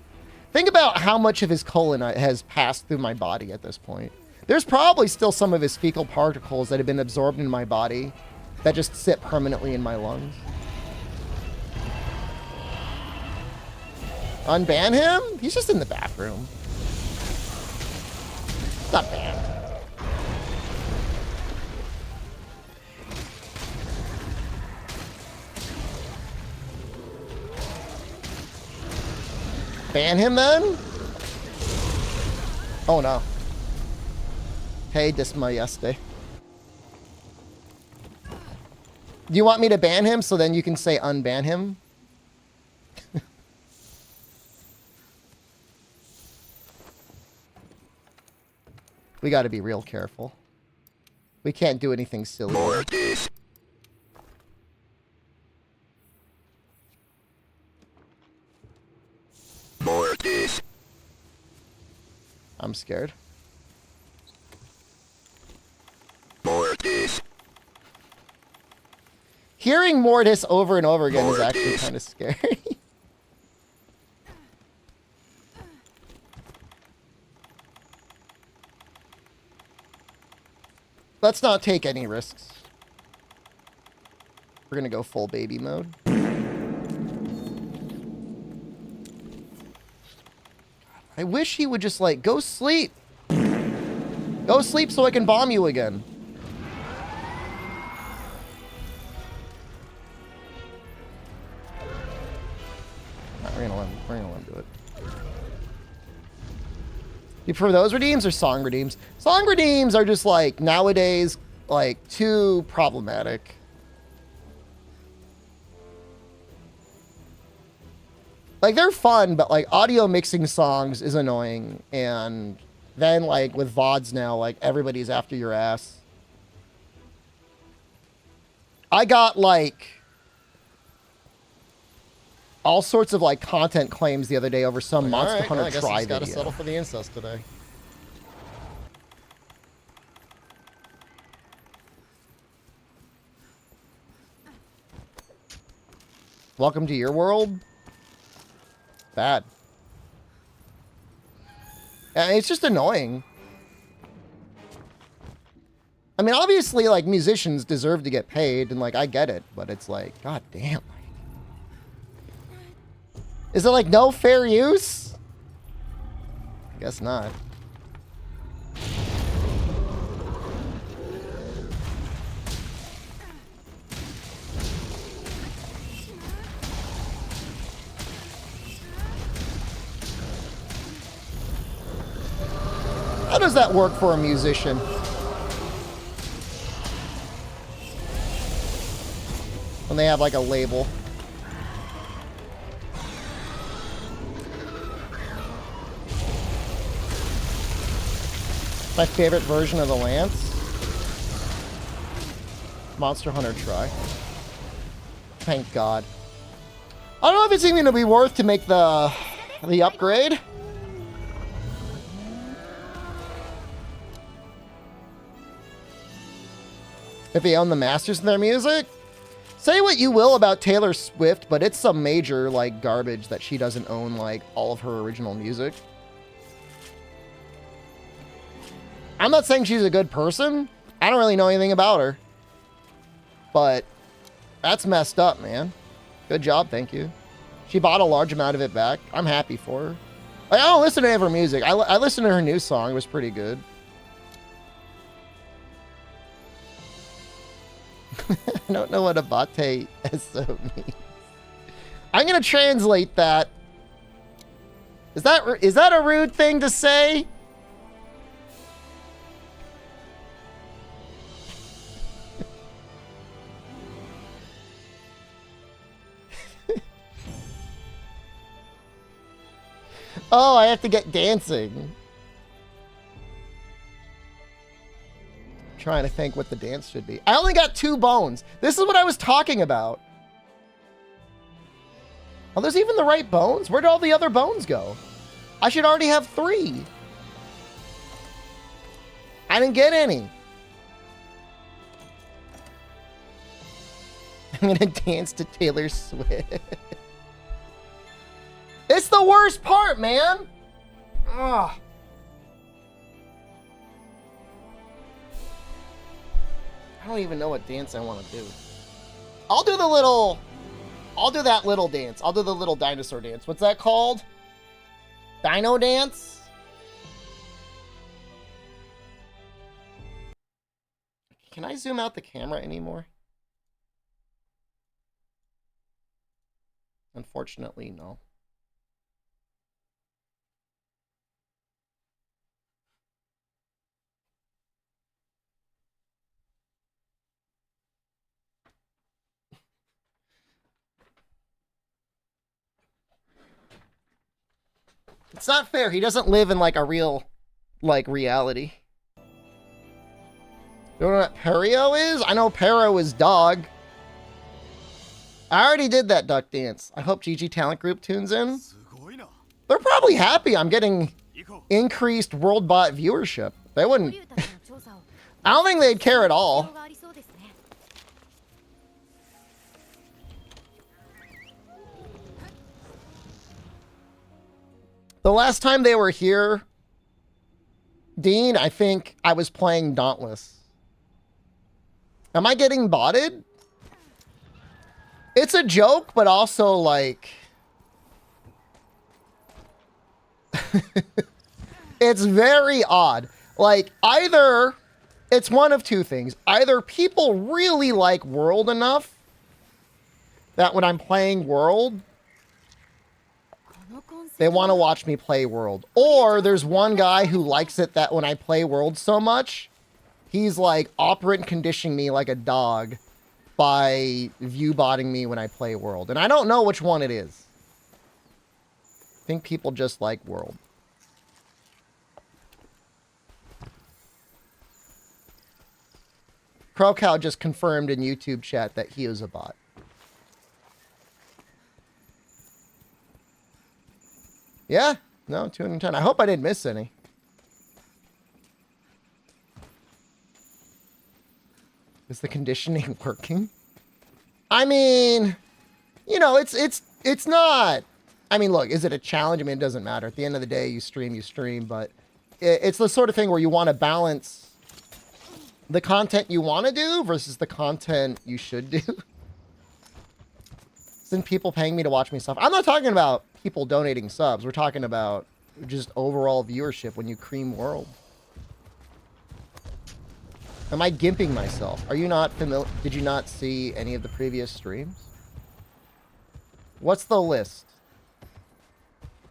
Think about how much of his colon has passed through my body at this point. There's probably still some of his fecal particles that have been absorbed in my body that just sit permanently in my lungs. Unban him? He's just in the bathroom. Not banned. Ban him then? Oh no. Hey, desmayaste. Do you want me to ban him so then you can say unban him? We got to be real careful. We can't do anything silly. Mortis. Mortis. I'm scared. Mortis. Hearing Mortis over and over again is actually kind of scary. Let's not take any risks. We're gonna go full baby mode. I wish he would just like, go sleep. Go sleep so I can bomb you again. We're gonna let him do it. You prefer those redeems or song redeems? Song redeems are just like nowadays like too problematic. Like they're fun, but like audio mixing songs is annoying, and then like with VODs now, like everybody's after your ass. I got like all sorts of like content claims the other day over some Monster Hunter Try video. Gotta settle for the incest today. Welcome to your world? Bad. It's just annoying. I mean, obviously, like, musicians deserve to get paid, and, like, I get it, but it's like, god damn. Is it, like, no fair use? I guess not. How does that work for a musician? When they have like a label. My favorite version of the lance. Monster Hunter try. Thank God. I don't know if it's even going to be worth to make the upgrade. If they own the masters in their music. Say what you will about Taylor Swift, but it's some major, like, garbage that she doesn't own, like, all of her original music. I'm not saying she's a good person. I don't really know anything about her. But that's messed up, man. Good job, thank you. She bought a large amount of it back. I'm happy for her. Like, I don't listen to any of her music. I listened to her new song. It was pretty good. I don't know what abate eso means. I'm gonna translate that. Is that a rude thing to say? Oh, I have to get dancing. Trying to think what the dance should be. I only got 2 bones. This is what I was talking about. Oh, there's even the right bones? Where'd all the other bones go? I should already have 3. I didn't get any. I'm gonna dance to Taylor Swift. It's the worst part, man. Ugh. I don't even know what dance I want to do. I'll do that little dance. I'll do the little dinosaur dance. What's that called? Dino dance? Can I zoom out the camera anymore? Unfortunately, no. It's not fair. He doesn't live in, like, a real, like, reality. You know what Perio is? I know Pero is dog. I already did that duck dance. I hope GG Talent Group tunes in. They're probably happy I'm getting increased WorldBot viewership. They wouldn't... I don't think they'd care at all. The last time they were here, Dean, I think I was playing Dauntless. Am I getting botted? It's a joke, but also, like... it's very odd. Like, either... It's one of 2 things. Either people really like World enough that when I'm playing World... they want to watch me play World. Or there's one guy who likes it that when I play World so much, he's like operant conditioning me like a dog by view-botting me when I play World. And I don't know which one it is. I think people just like World. Crocow just confirmed in YouTube chat that he is a bot. Yeah, no, 210. I hope I didn't miss any. Is the conditioning working? I mean, you know, it's not. I mean, look, is it a challenge? I mean, it doesn't matter. At the end of the day, you stream, but it's the sort of thing where you want to balance the content you want to do versus the content you should do. Isn't people paying me to watch me suffer? I'm not talking about people donating subs. We're talking about just overall viewership when you cream world. Am I gimping myself? Are you not familiar? Did you not see any of the previous streams? What's the list?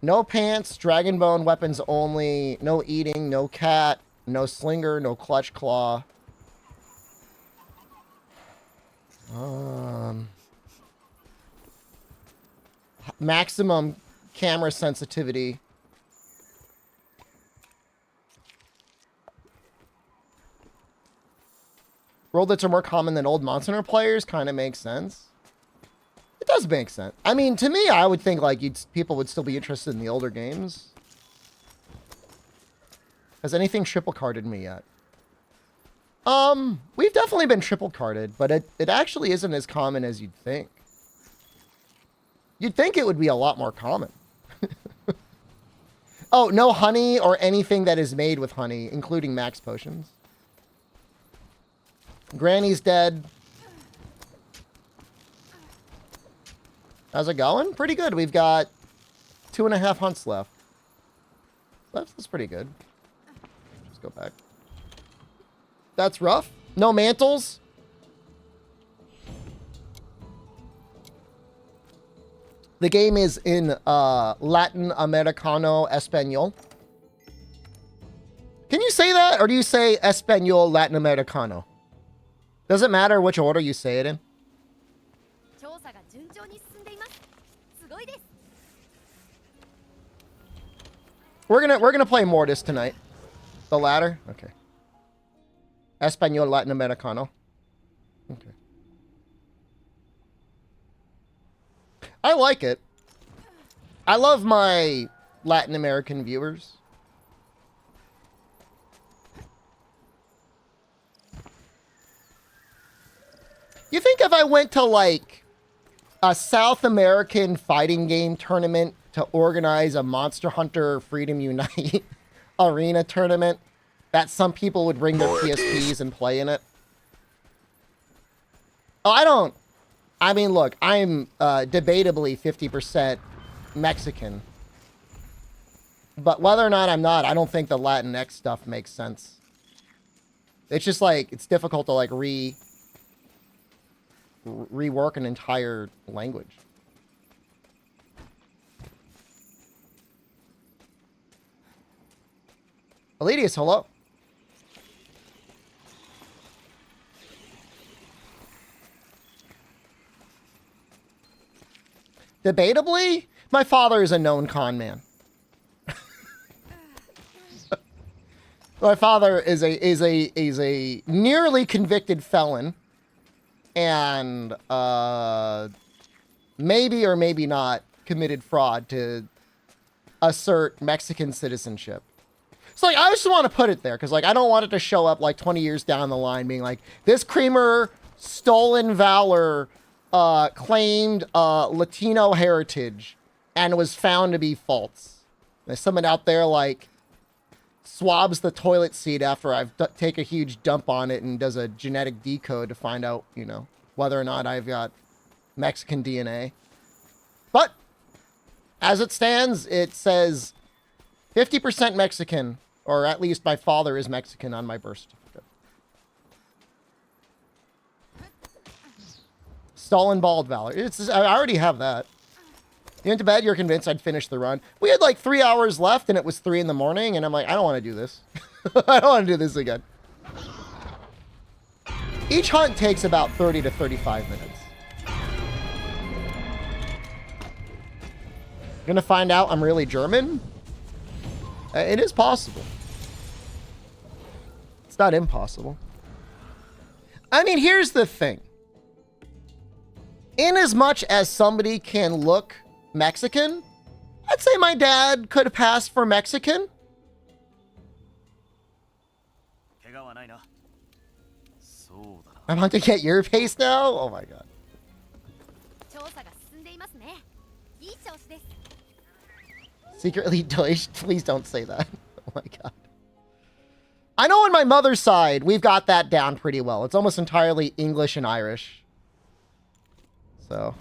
No pants, dragon bone weapons only, no eating, no cat, no slinger, no clutch claw. Maximum camera sensitivity. Worldlets are more common than old Monster Hunter players. Kind of makes sense. It does make sense. I mean, to me, I would think like people would still be interested in the older games. Has anything triple carded me yet? We've definitely been triple carded, but it actually isn't as common as you'd think. You'd think it would be a lot more common. Oh, no honey or anything that is made with honey, including max potions. Granny's dead. How's it going? Pretty good. We've got 2.5 hunts left. That's pretty good. Just go back. That's rough. No mantles. The game is in Latin Americano Espanol. Can you say that? Or do you say Espanol Latin Americano? Does it matter which order you say it in? We're gonna play Mortis tonight. The latter? Okay. Espanol Latin Americano. Okay. I like it. I love my Latin American viewers. You think if I went to like a South American fighting game tournament to organize a Monster Hunter Freedom Unite arena tournament, that some people would bring their PSPs and play in it? Oh, I mean, look, I'm debatably 50% Mexican. But whether or not I'm not, I don't think the Latinx stuff makes sense. It's just like, it's difficult to like rework an entire language. Elitius, hello. Debatably, my father is a known con man. My father is a nearly convicted felon, and maybe or maybe not committed fraud to assert Mexican citizenship. So like, I just want to put it there because like I don't want it to show up like 20 years down the line being like, this creamer stolen valor claimed Latino heritage and was found to be false. There's someone out there like swabs the toilet seat after I've take a huge dump on it and does a genetic decode to find out, you know, whether or not I've got Mexican DNA. But as it stands, it says 50% Mexican, or at least my father is Mexican on my birth certificate. Stolen bald valor. I already have that. You went to bed, you're convinced I'd finish the run. We had like 3 hours left and it was 3 in the morning and I'm like, I don't want to do this. I don't want to do this again. Each hunt takes about 30 to 35 minutes. Gonna find out I'm really German? It is possible. It's not impossible. I mean, here's the thing. In as much as somebody can look Mexican, I'd say my dad could have passed for Mexican. I'm about to get your pace now? Oh my god. Secretly Deutsch. Please don't say that. Oh my god. I know on my mother's side, we've got that down pretty well. It's almost entirely English and Irish. So.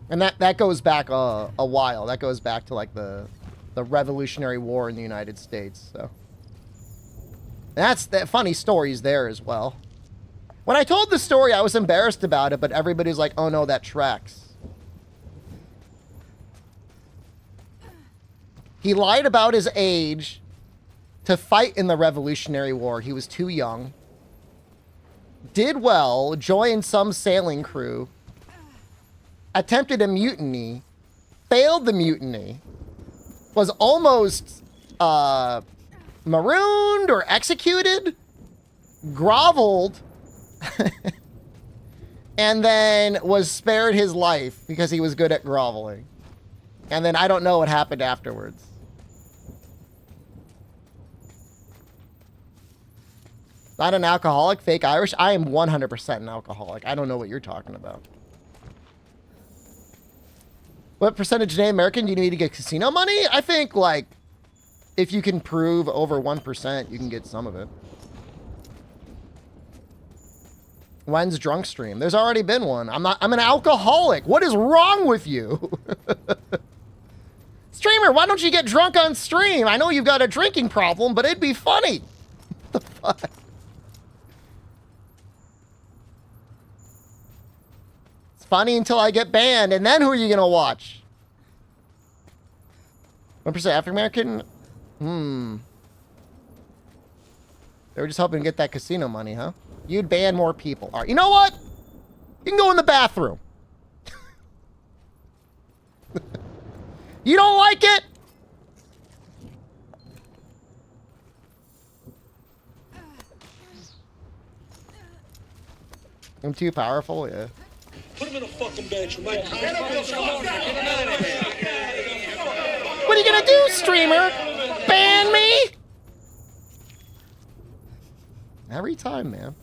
And that goes back a while. That goes back to like the Revolutionary War in the United States. So. And that's that funny stories there as well. When I told the story, I was embarrassed about it, but everybody's like, oh no, that tracks. He lied about his age to fight in the Revolutionary War. He was too young. Did well, joined some sailing crew. Attempted a mutiny. Failed the mutiny. Was almost marooned or executed. Groveled. And then was spared his life because he was good at groveling. And then I don't know what happened afterwards. Not an alcoholic, fake Irish. I am 100% an alcoholic. I don't know what you're talking about. What percentage Native American do you need to get casino money? I think, like, if you can prove over 1%, you can get some of it. When's drunk stream? There's already been one. I'm an alcoholic. What is wrong with you? Streamer, why don't you get drunk on stream? I know you've got a drinking problem, but it'd be funny. What the fuck? It's funny until I get banned, and then who are you gonna watch? 1% African American? They were just hoping to get that casino money, huh? You'd ban more people. All right, you know what? You can go in the bathroom. You don't like it? I'm too powerful, yeah. Put him in a fucking bench. What are you gonna do, streamer? Ban me? Every time, man.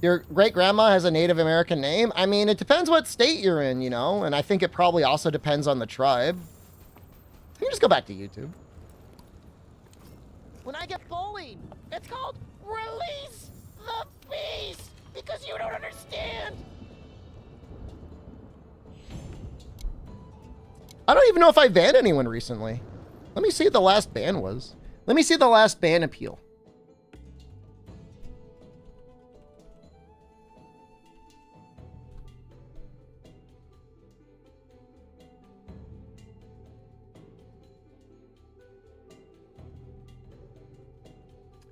Your great-grandma has a Native American name? I mean, it depends what state you're in, you know? And I think it probably also depends on the tribe. You can just go back to YouTube. When I get bullied, it's called release the beast! Because you don't understand! I don't even know if I banned anyone recently. Let me see what the last ban was. Let me see the last ban appeal.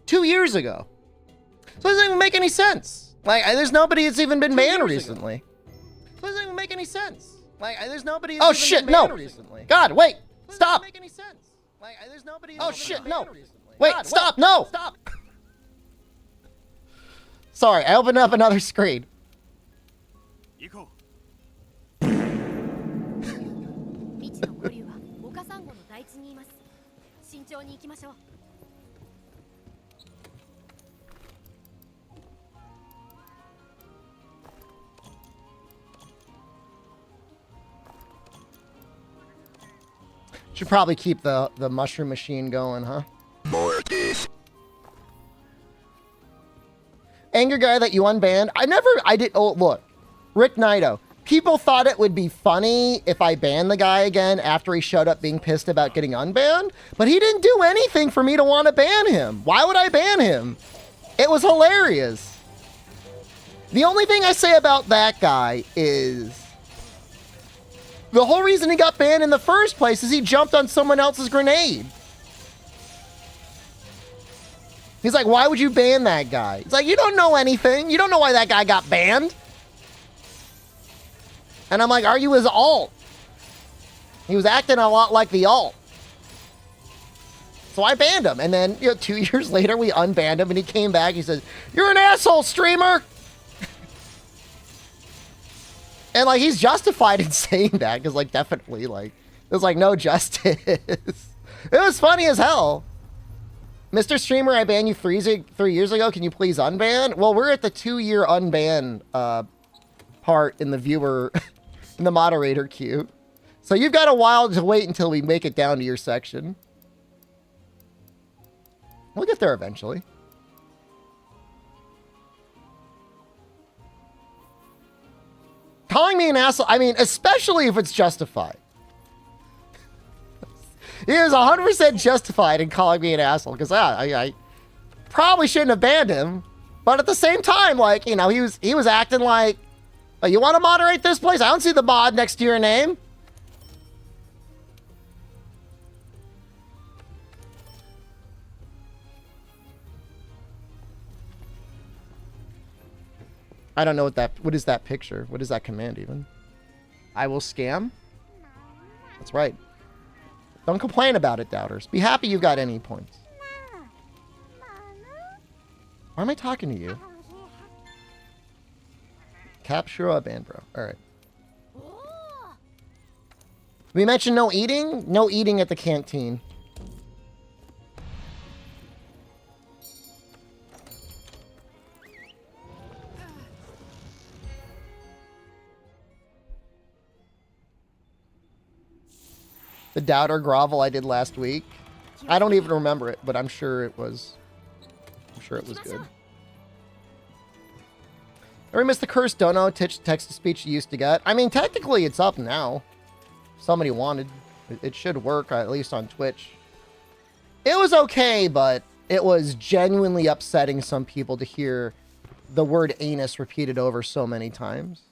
Two years ago. So it doesn't even make any sense. Like, there's nobody that's even been banned recently. So it doesn't even make any sense. Like, there's nobody that's even been banned recently. God, wait. Stop. Make any sense. Like, there's nobody. Oh shit, no. Wait, God, stop, no. Stop. Sorry, I opened up another screen. Should probably keep the mushroom machine going, huh? More of this. Anger guy that you unbanned. I did. Oh, look. Rick Naito. People thought it would be funny if I banned the guy again after he showed up being pissed about getting unbanned. But he didn't do anything for me to want to ban him. Why would I ban him? It was hilarious. The only thing I say about that guy is the whole reason he got banned in the first place is he jumped on someone else's grenade. He's like, why would you ban that guy? He's like, you don't know anything. You don't know why that guy got banned. And I'm like, are you his alt? He was acting a lot like the alt. So I banned him. And then, 2 years later, we unbanned him and he came back. He says, you're an asshole, streamer. And, like, he's justified in saying that because, like, definitely, like, there's, like, no justice. It was funny as hell. Mr. Streamer, I banned you 3 years ago. Can you please unban? Well, we're at the 2-year unban part in the viewer, in the moderator queue. So you've got a while to wait until we make it down to your section. We'll get there eventually. Calling me an asshole, I mean, especially if it's justified. He is 100% justified in calling me an asshole, because I probably shouldn't have banned him. But at the same time, like, you know, he was acting like, oh, you want to moderate this place? I don't see the mod next to your name. I don't know what is that picture? What is that command even? I will scam? That's right. Don't complain about it, doubters. Be happy you've got any points. Why am I talking to you? Capture a band, bro. All right. We mentioned no eating? No eating at the canteen. The doubter grovel I did last week. I don't even remember it, but I'm sure it was good. Ever missed the cursed dono text-to-speech you used to get? I mean, technically it's up now. If somebody wanted. It should work, at least on Twitch. It was okay, but it was genuinely upsetting some people to hear the word anus repeated over so many times.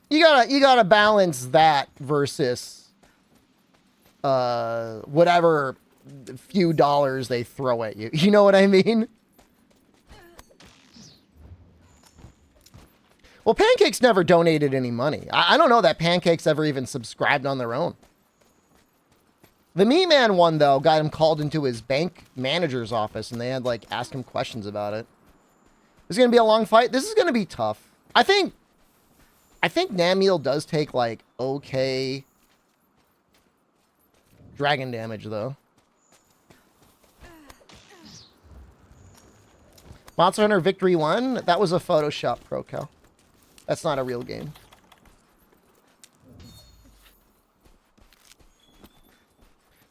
You gotta balance that versus whatever few dollars they throw at you. You know what I mean? Well, Pancake's never donated any money. I don't know that Pancake's ever even subscribed on their own. The Meat Man one, though, got him called into his bank manager's office, and they had, like, asked him questions about it. This is going to be a long fight. This is going to be tough. I think Namiel does take, like, okay dragon damage, though. Monster Hunter Victory 1? That was a Photoshop Pro-Cal. That's not a real game.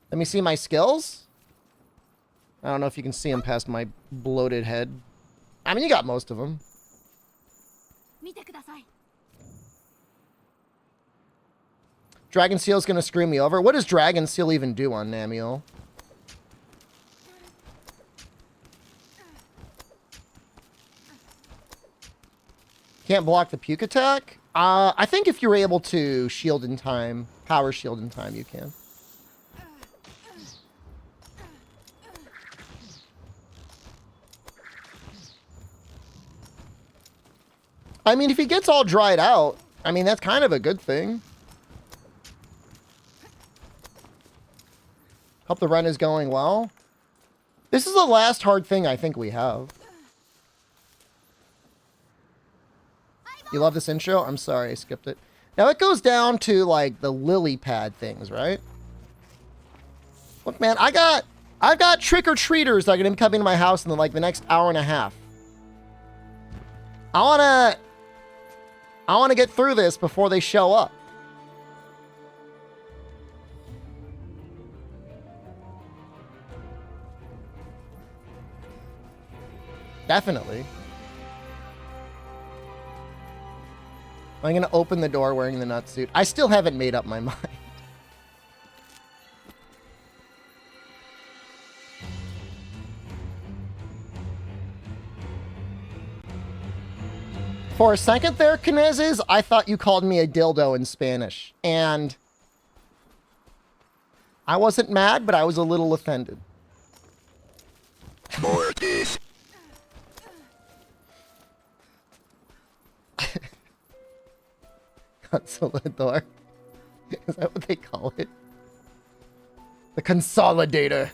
Let me see my skills. I don't know if you can see them past my bloated head. I mean, you got most of them. Dragon Seal's gonna screw me over. What does Dragon Seal even do on Namiel? Can't block the puke attack? I think if you're able to shield in time, power shield in time, you can. I mean, if he gets all dried out, I mean, that's kind of a good thing. Hope the run is going well. This is the last hard thing I think we have. You love this intro? I'm sorry, I skipped it. Now it goes down to like the lily pad things, right? Look, man, I've got trick-or-treaters that are gonna be coming to my house in the next hour and a half. I wanna get through this before they show up. Definitely. I'm gonna open the door wearing the nutsuit. I still haven't made up my mind. For a second there, Kinezes, I thought you called me a dildo in Spanish. And I wasn't mad, but I was a little offended. More this. Consolador. Is that what they call it? The consolidator.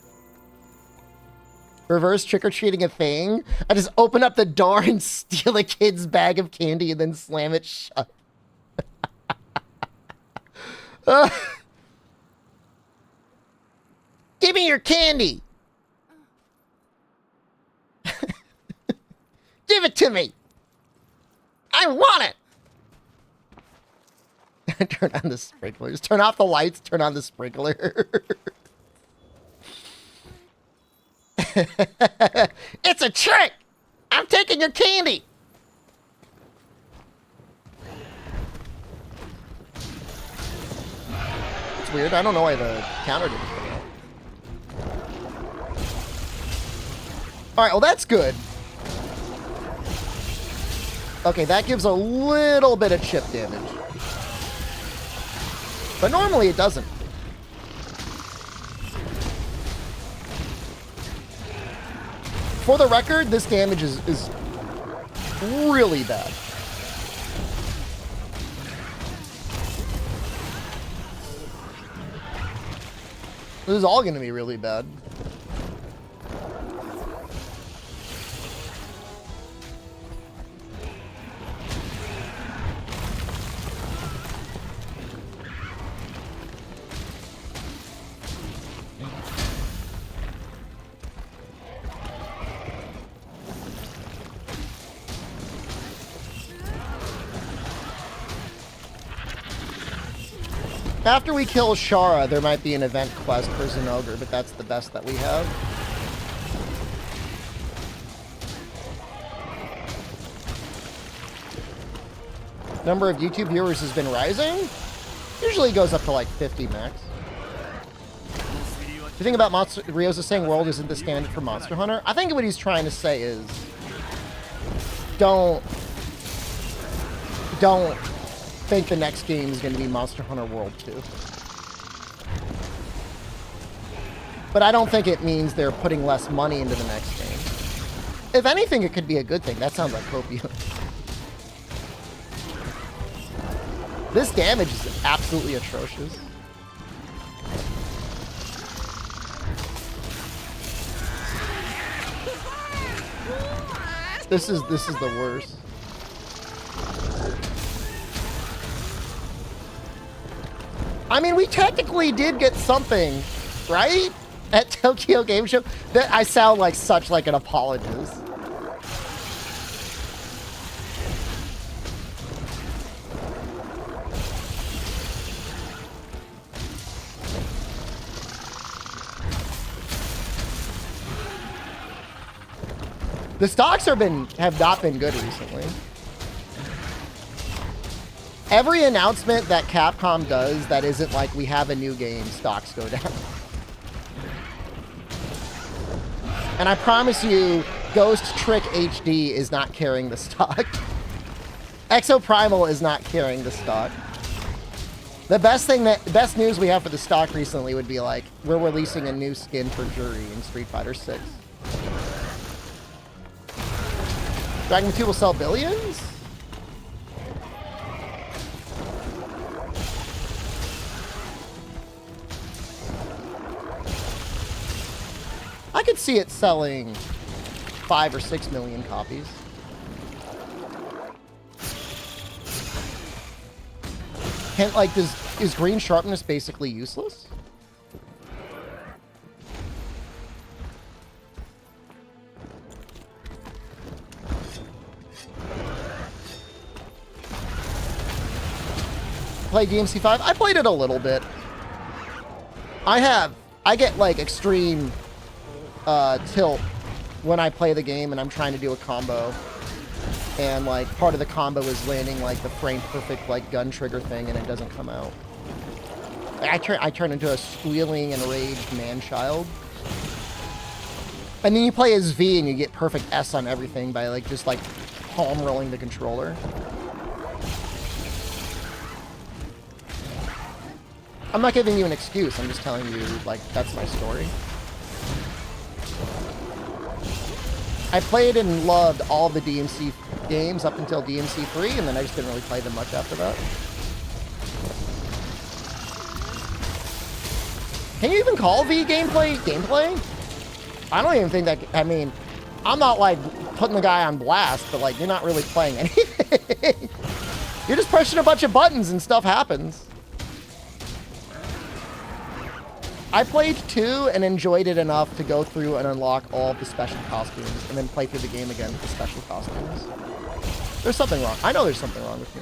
Reverse trick-or-treating a thing? I just open up the door and steal a kid's bag of candy and then slam it shut. Give your candy. Give it to me. I want it. Turn on the sprinklers. Turn off the lights. Turn on the sprinkler. It's a trick. I'm taking your candy. It's weird. I don't know why the counter didn't come out. All right. Well, that's good. Okay, that gives a little bit of chip damage. But normally it doesn't. For the record, this damage is really bad. This is all going to be really bad. After we kill Shara, there might be an event quest for Zinogre, but that's the best that we have. Number of YouTube viewers has been rising. Usually goes up to like 50 max. The thing about Rio's is saying world isn't the standard for Monster Hunter. I think what he's trying to say is don't think the next game is going to be Monster Hunter World 2. But I don't think it means they're putting less money into the next game. If anything, it could be a good thing. That sounds like copium. This damage is absolutely atrocious. This is the worst. I mean, we technically did get something, right? At Tokyo Game Show. That I sound like such like an apologist. The stocks have not been good recently. Every announcement that Capcom does that isn't like we have a new game, stocks go down. And I promise you, Ghost Trick HD is not carrying the stock. Exoprimal is not carrying the stock. The best news we have for the stock recently would be like, we're releasing a new skin for Jury in Street Fighter 6. Dragon 2 will sell billions? I could see it selling 5 or 6 million copies. Can't, like, is green sharpness basically useless? Play DMC5? I played it a little bit. I get like extreme tilt when I play the game and I'm trying to do a combo. And like part of the combo is landing like the frame perfect like gun trigger thing and it doesn't come out. I turn into a squealing, enraged man-child. And then you play as V and you get perfect S on everything by like just like palm rolling the controller. I'm not giving you an excuse, I'm just telling you, like, that's my story. I played and loved all the DMC games up until DMC 3, and then I just didn't really play them much after that. Can you even call V gameplay? I don't even think that, I mean, I'm not, like, putting the guy on blast, but, like, you're not really playing anything. You're just pushing a bunch of buttons and stuff happens. I played 2 and enjoyed it enough to go through and unlock all of the special costumes and then play through the game again with the special costumes. There's something wrong. I know there's something wrong with me.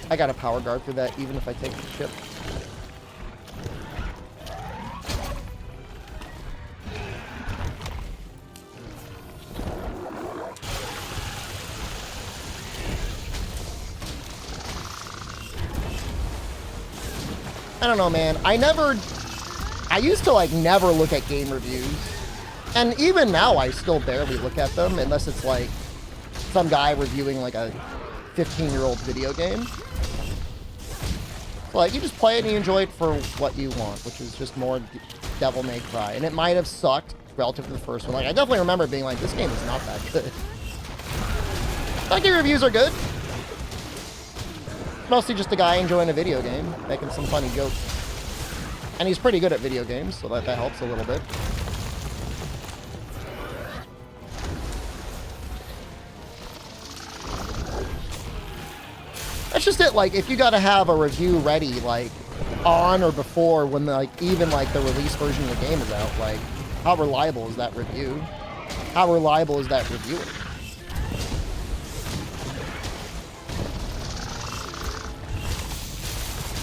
I got a power guard for that even if I take the chip. I don't know, man. I used to like never look at game reviews. And even now I still barely look at them unless it's like some guy reviewing like a 15-year-old video game. So, like, you just play it and you enjoy it for what you want, which is just more Devil May Cry. And it might have sucked relative to the first one. Like, I definitely remember being like, this game is not that good. But game reviews are good. Mostly just a guy enjoying a video game, making some funny jokes. And he's pretty good at video games, so that helps a little bit. That's just it. Like, if you gotta have a review ready, like, on or before when, like, even, like, the release version of the game is out, like, how reliable is that review? How reliable is that reviewer?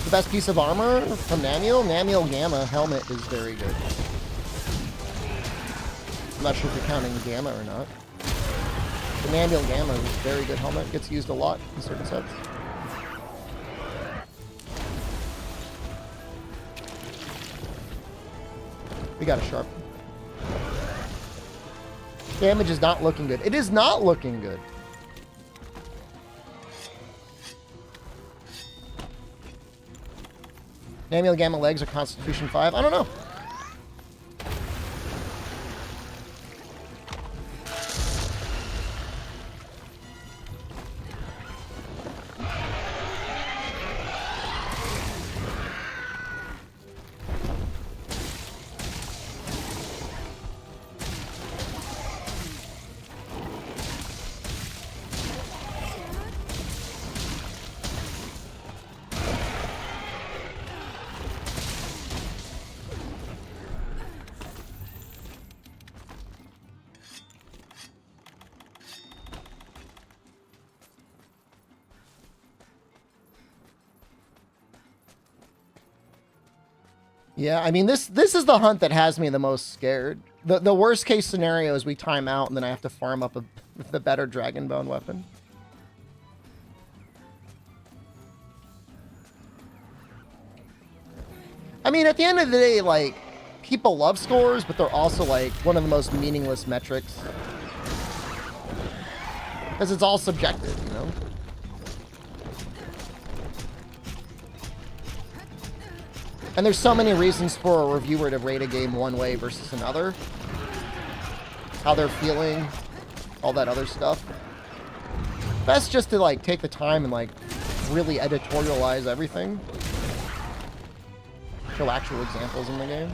The best piece of armor from Namiel? Namiel Gamma helmet is very good. I'm not sure if you're counting Gamma or not. The Namiel Gamma is a very good helmet. Gets used a lot in certain sets. We got a sharp. Damage is not looking good. It is not looking good. Namiel Gamma legs are Constitution 5. I don't know. Yeah, I mean, this is the hunt that has me the most scared. The worst case scenario is we time out and then I have to farm up the better Dragon Bone weapon. I mean, at the end of the day, like, people love scores, but they're also, like, one of the most meaningless metrics. Because it's all subjective, you know? And there's so many reasons for a reviewer to rate a game one way versus another. How they're feeling, all that other stuff. Best just to, like, take the time and, like, really editorialize everything. Show actual examples in the game.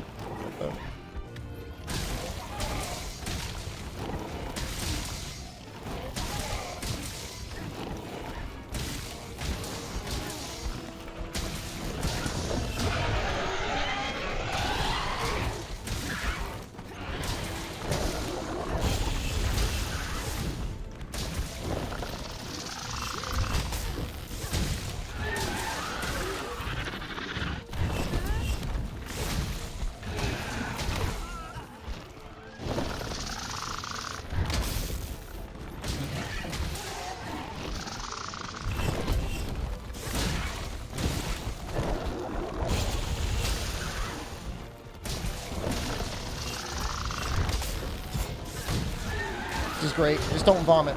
This is great. Just don't vomit.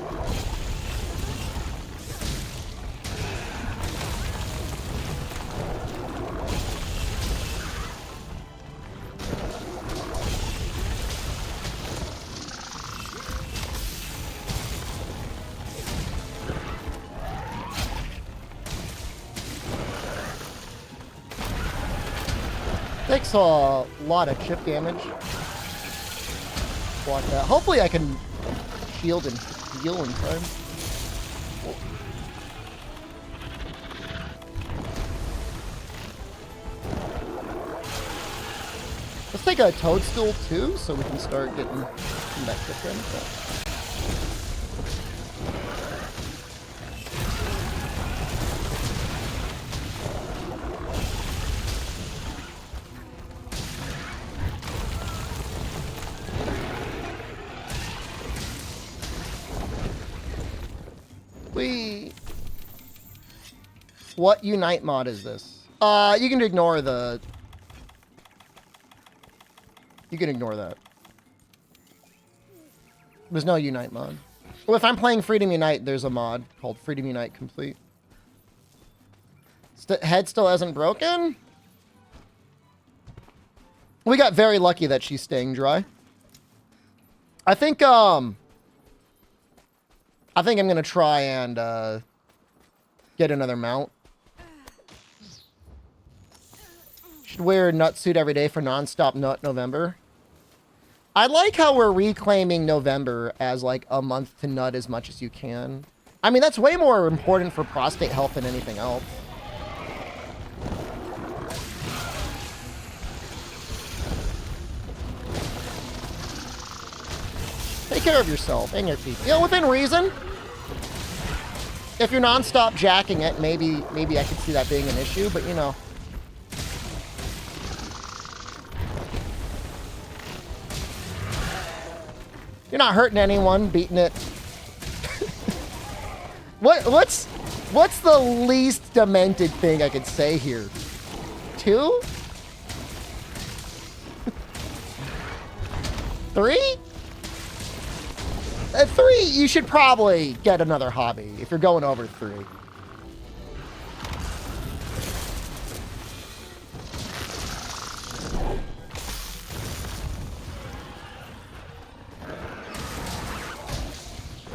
Takes a lot of chip damage. Block that. Hopefully I can shield and heal in time. take a toadstool too, so we can start getting some back to them. What Unite mod is this? You can ignore the... You can ignore that. There's no Unite mod. Well, if I'm playing Freedom Unite, there's a mod called Freedom Unite Complete. Head still hasn't broken? We got very lucky that she's staying dry. I think I'm gonna try and get another mount. Should wear a nut suit every day for non-stop nut November. I like how we're reclaiming November as like a month to nut as much as you can. I mean, that's way more important for prostate health than anything else. Take care of yourself and your feet. You know, within reason. If you're non-stop jacking it, maybe I could see that being an issue, but you know. You're not hurting anyone, beating it. What's the least demented thing I could say here? 2? 3? At 3, you should probably get another hobby if you're going over 3.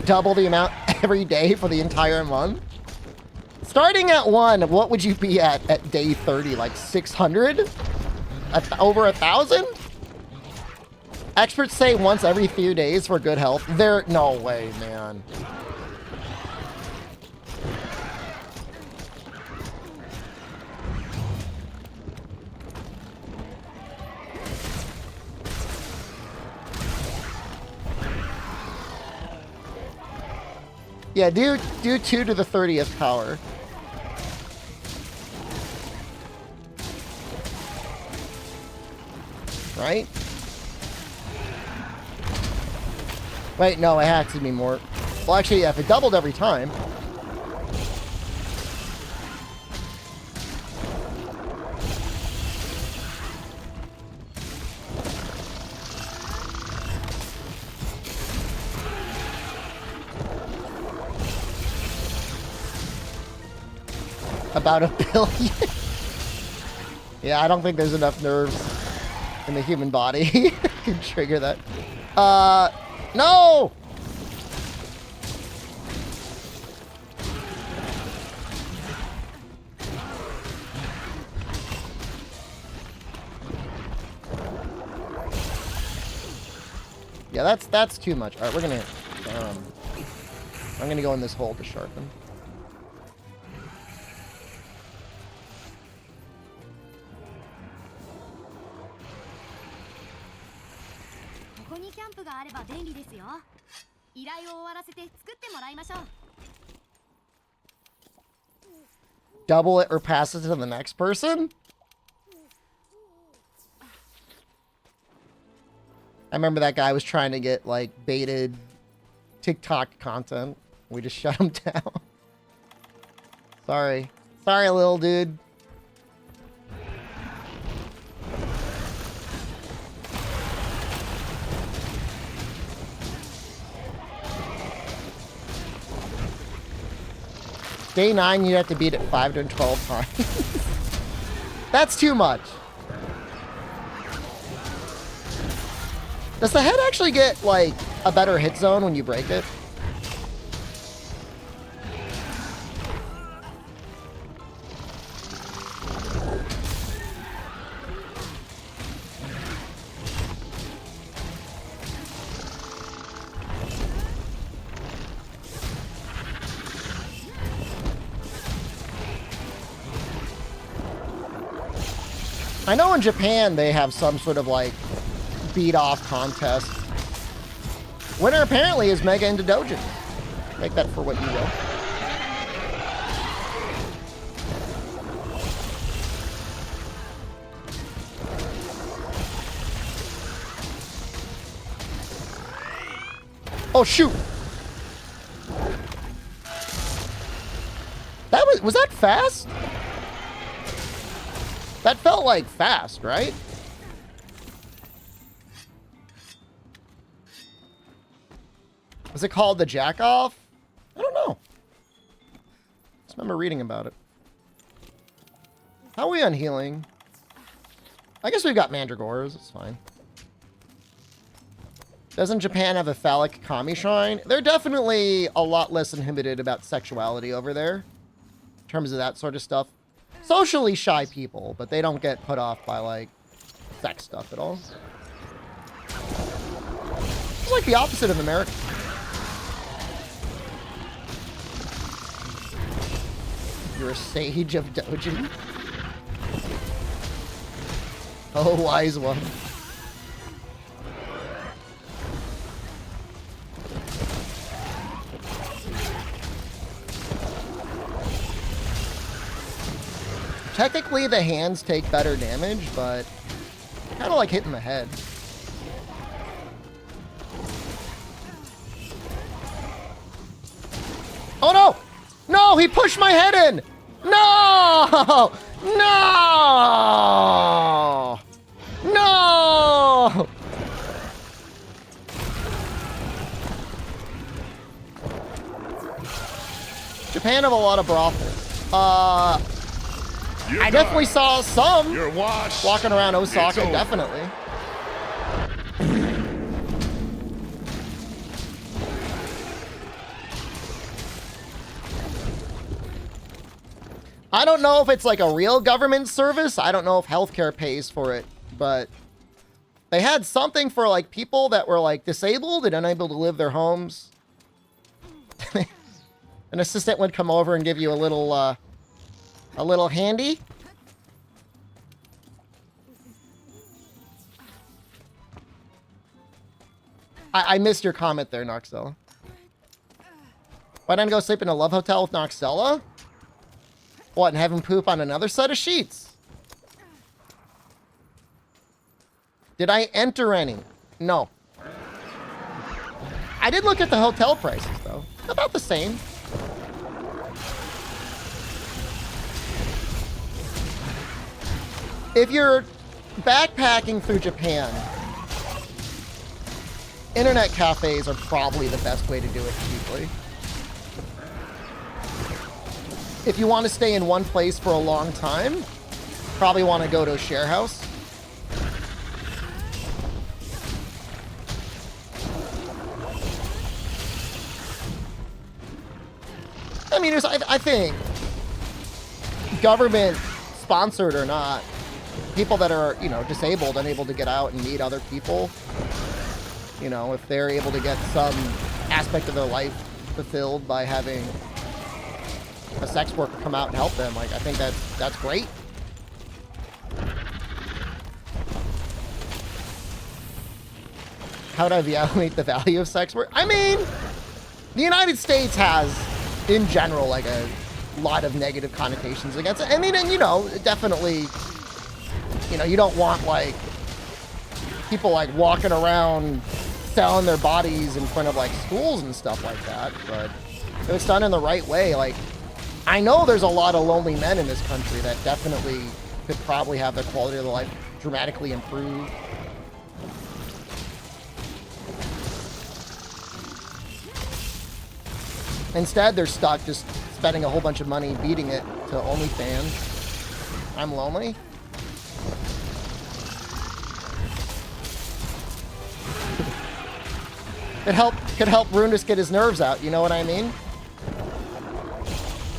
Double the amount every day for the entire month. Starting at 1, what would you be at day 30? Like 600? Over 1,000? Experts say once every few days for good health. No way, man. Yeah, do 2 to the 30th power. Right? Wait, no, it had to be more. Well, actually, yeah, if it doubled every time. About 1 billion. Yeah, I don't think there's enough nerves in the human body to trigger that. No! Yeah, that's too much. All right, we're gonna. I'm gonna go in this hole to sharpen. Double it or pass it to the next person? I remember that guy was trying to get, like, baited TikTok content. We just shut him down. Sorry. Sorry, little dude. Day 9, you'd have to beat it 5 to 12 times. That's too much. Does the head actually get, like, a better hit zone when you break it? I know in Japan they have some sort of like beat-off contest. Winner apparently is mega into dojin. Take that for what you will. Oh shoot! That was that fast? That felt like fast, right? Was it called the Jack Off? I don't know. Just remember reading about it. How are we on healing? I guess we've got mandragores. It's fine. Doesn't Japan have a phallic kami shrine? They're definitely a lot less inhibited about sexuality over there. In terms of that sort of stuff. Socially shy people, but they don't get put off by, like, sex stuff at all. It's like the opposite of America. You're a sage of dojin. Oh, wise one. Technically, the hands take better damage, but kind of like hitting the head. Oh no! No, he pushed my head in! No! No! No! Japan have a lot of brothels. I definitely saw some walking around Osaka, definitely. I don't know if it's like a real government service. I don't know if healthcare pays for it, but they had something for like people that were like disabled and unable to live their homes. An assistant would come over and give you a little handy. I missed your comment there, Noxella. Why don't I go sleep in a love hotel with Noxella? What, and have him poop on another set of sheets? Did I enter any? No. I did look at the hotel prices, though. About the same. If you're backpacking through Japan, internet cafes are probably the best way to do it cheaply. If you want to stay in one place for a long time, probably want to go to a share house. I mean, I think, government sponsored or not, people that are, you know, disabled, unable to get out and meet other people, you know, if they're able to get some aspect of their life fulfilled by having a sex worker come out and help them, like, I think that's great. How do I evaluate the value of sex work? I mean, the United States has, in general, like a lot of negative connotations against it. I mean, and you know, definitely, you know, you don't want like people like walking around selling their bodies in front of like schools and stuff like that. But if it's done in the right way, like, I know there's a lot of lonely men in this country that definitely could probably have their quality of their life dramatically improved. Instead, they're stuck just spending a whole bunch of money beating it to OnlyFans. I'm lonely. Could help Rundus get his nerves out, you know what I mean?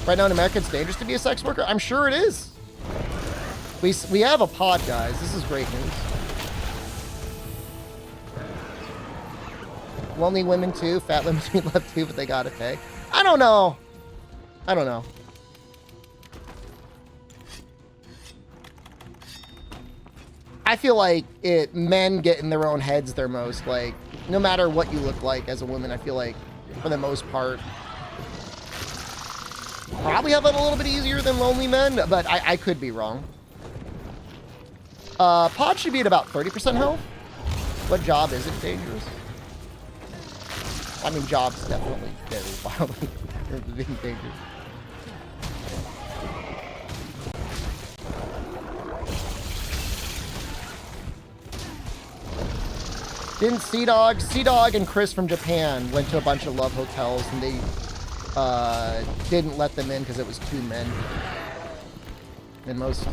Right now in America, it's dangerous to be a sex worker. I'm sure it is. We have a pod, guys. This is great news. Lonely women too, fat women we love too, but they gotta pay. I don't know. I don't know. I feel like men get in their own heads their most. Like, no matter what you look like as a woman, I feel like, for the most part, probably have it a little bit easier than lonely men, but I could be wrong. Pod should be at about 30% health. What job isn't dangerous? I mean, jobs definitely vary wildly in terms of being dangerous. Didn't Sea-Dog and Chris from Japan went to a bunch of love hotels and they didn't let them in because it was 2 men. And most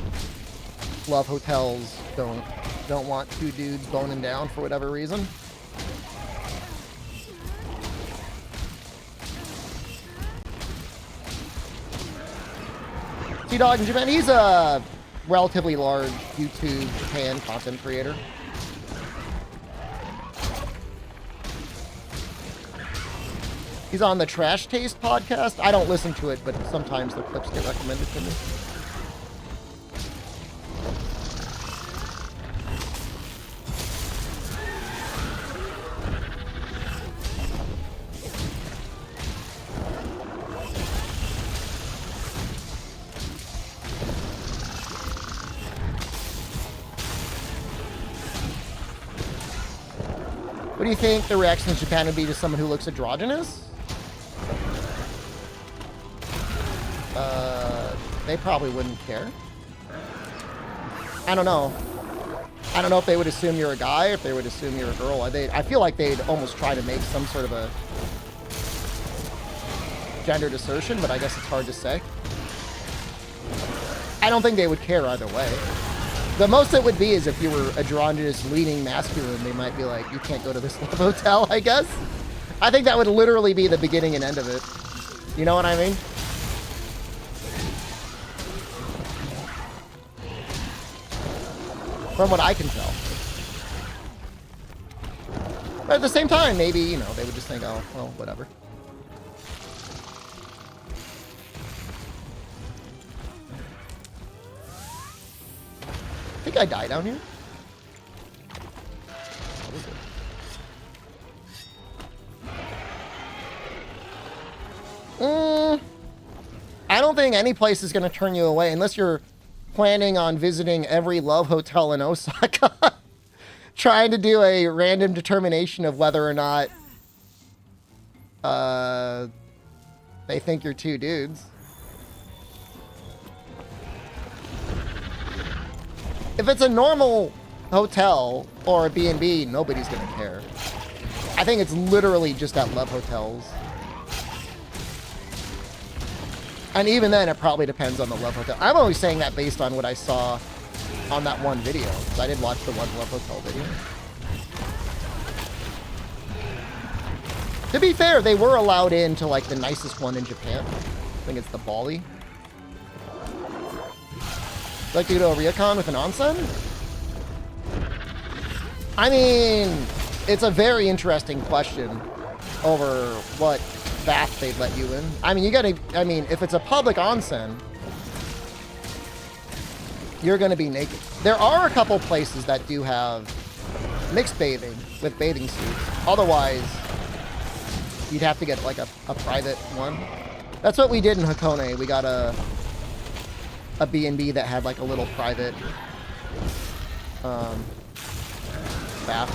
love hotels don't want 2 dudes boning down for whatever reason. Sea-Dog in Japan, he's a relatively large YouTube Japan content creator. He's on the Trash Taste podcast. I don't listen to it, but sometimes the clips get recommended to me. What do you think the reaction in Japan would be to someone who looks androgynous? They probably wouldn't care. I don't know. I don't know if they would assume you're a guy, or if they would assume you're a girl. I feel like they'd almost try to make some sort of a gendered assertion, but I guess it's hard to say. I don't think they would care either way. The most it would be is if you were androgynous, leaning masculine, they might be like, you can't go to this love hotel, I guess. I think that would literally be the beginning and end of it. You know what I mean? From what I can tell. But at the same time, maybe, you know, they would just think, oh, well, whatever. I think I die down here. What is it? I don't think any place is going to turn you away unless you're planning on visiting every love hotel in Osaka. Trying to do a random determination of whether or not they think you're 2 dudes. If it's a normal hotel or a B&B, nobody's gonna care. I think it's literally just at love hotels. And even then, it probably depends on the love hotel. I'm only saying that based on what I saw on that one video. I did watch the one love hotel video. To be fair, they were allowed into like the nicest one in Japan. I think it's the Bali. Like to go to a ryokan with an onsen? I mean, it's a very interesting question over what bath they'd let you in. I mean, if it's a public onsen, you're gonna be naked. There are a couple places that do have mixed bathing with bathing suits. Otherwise, you'd have to get like a private one. That's what we did in Hakone. We got a B&B that had like a little private bath.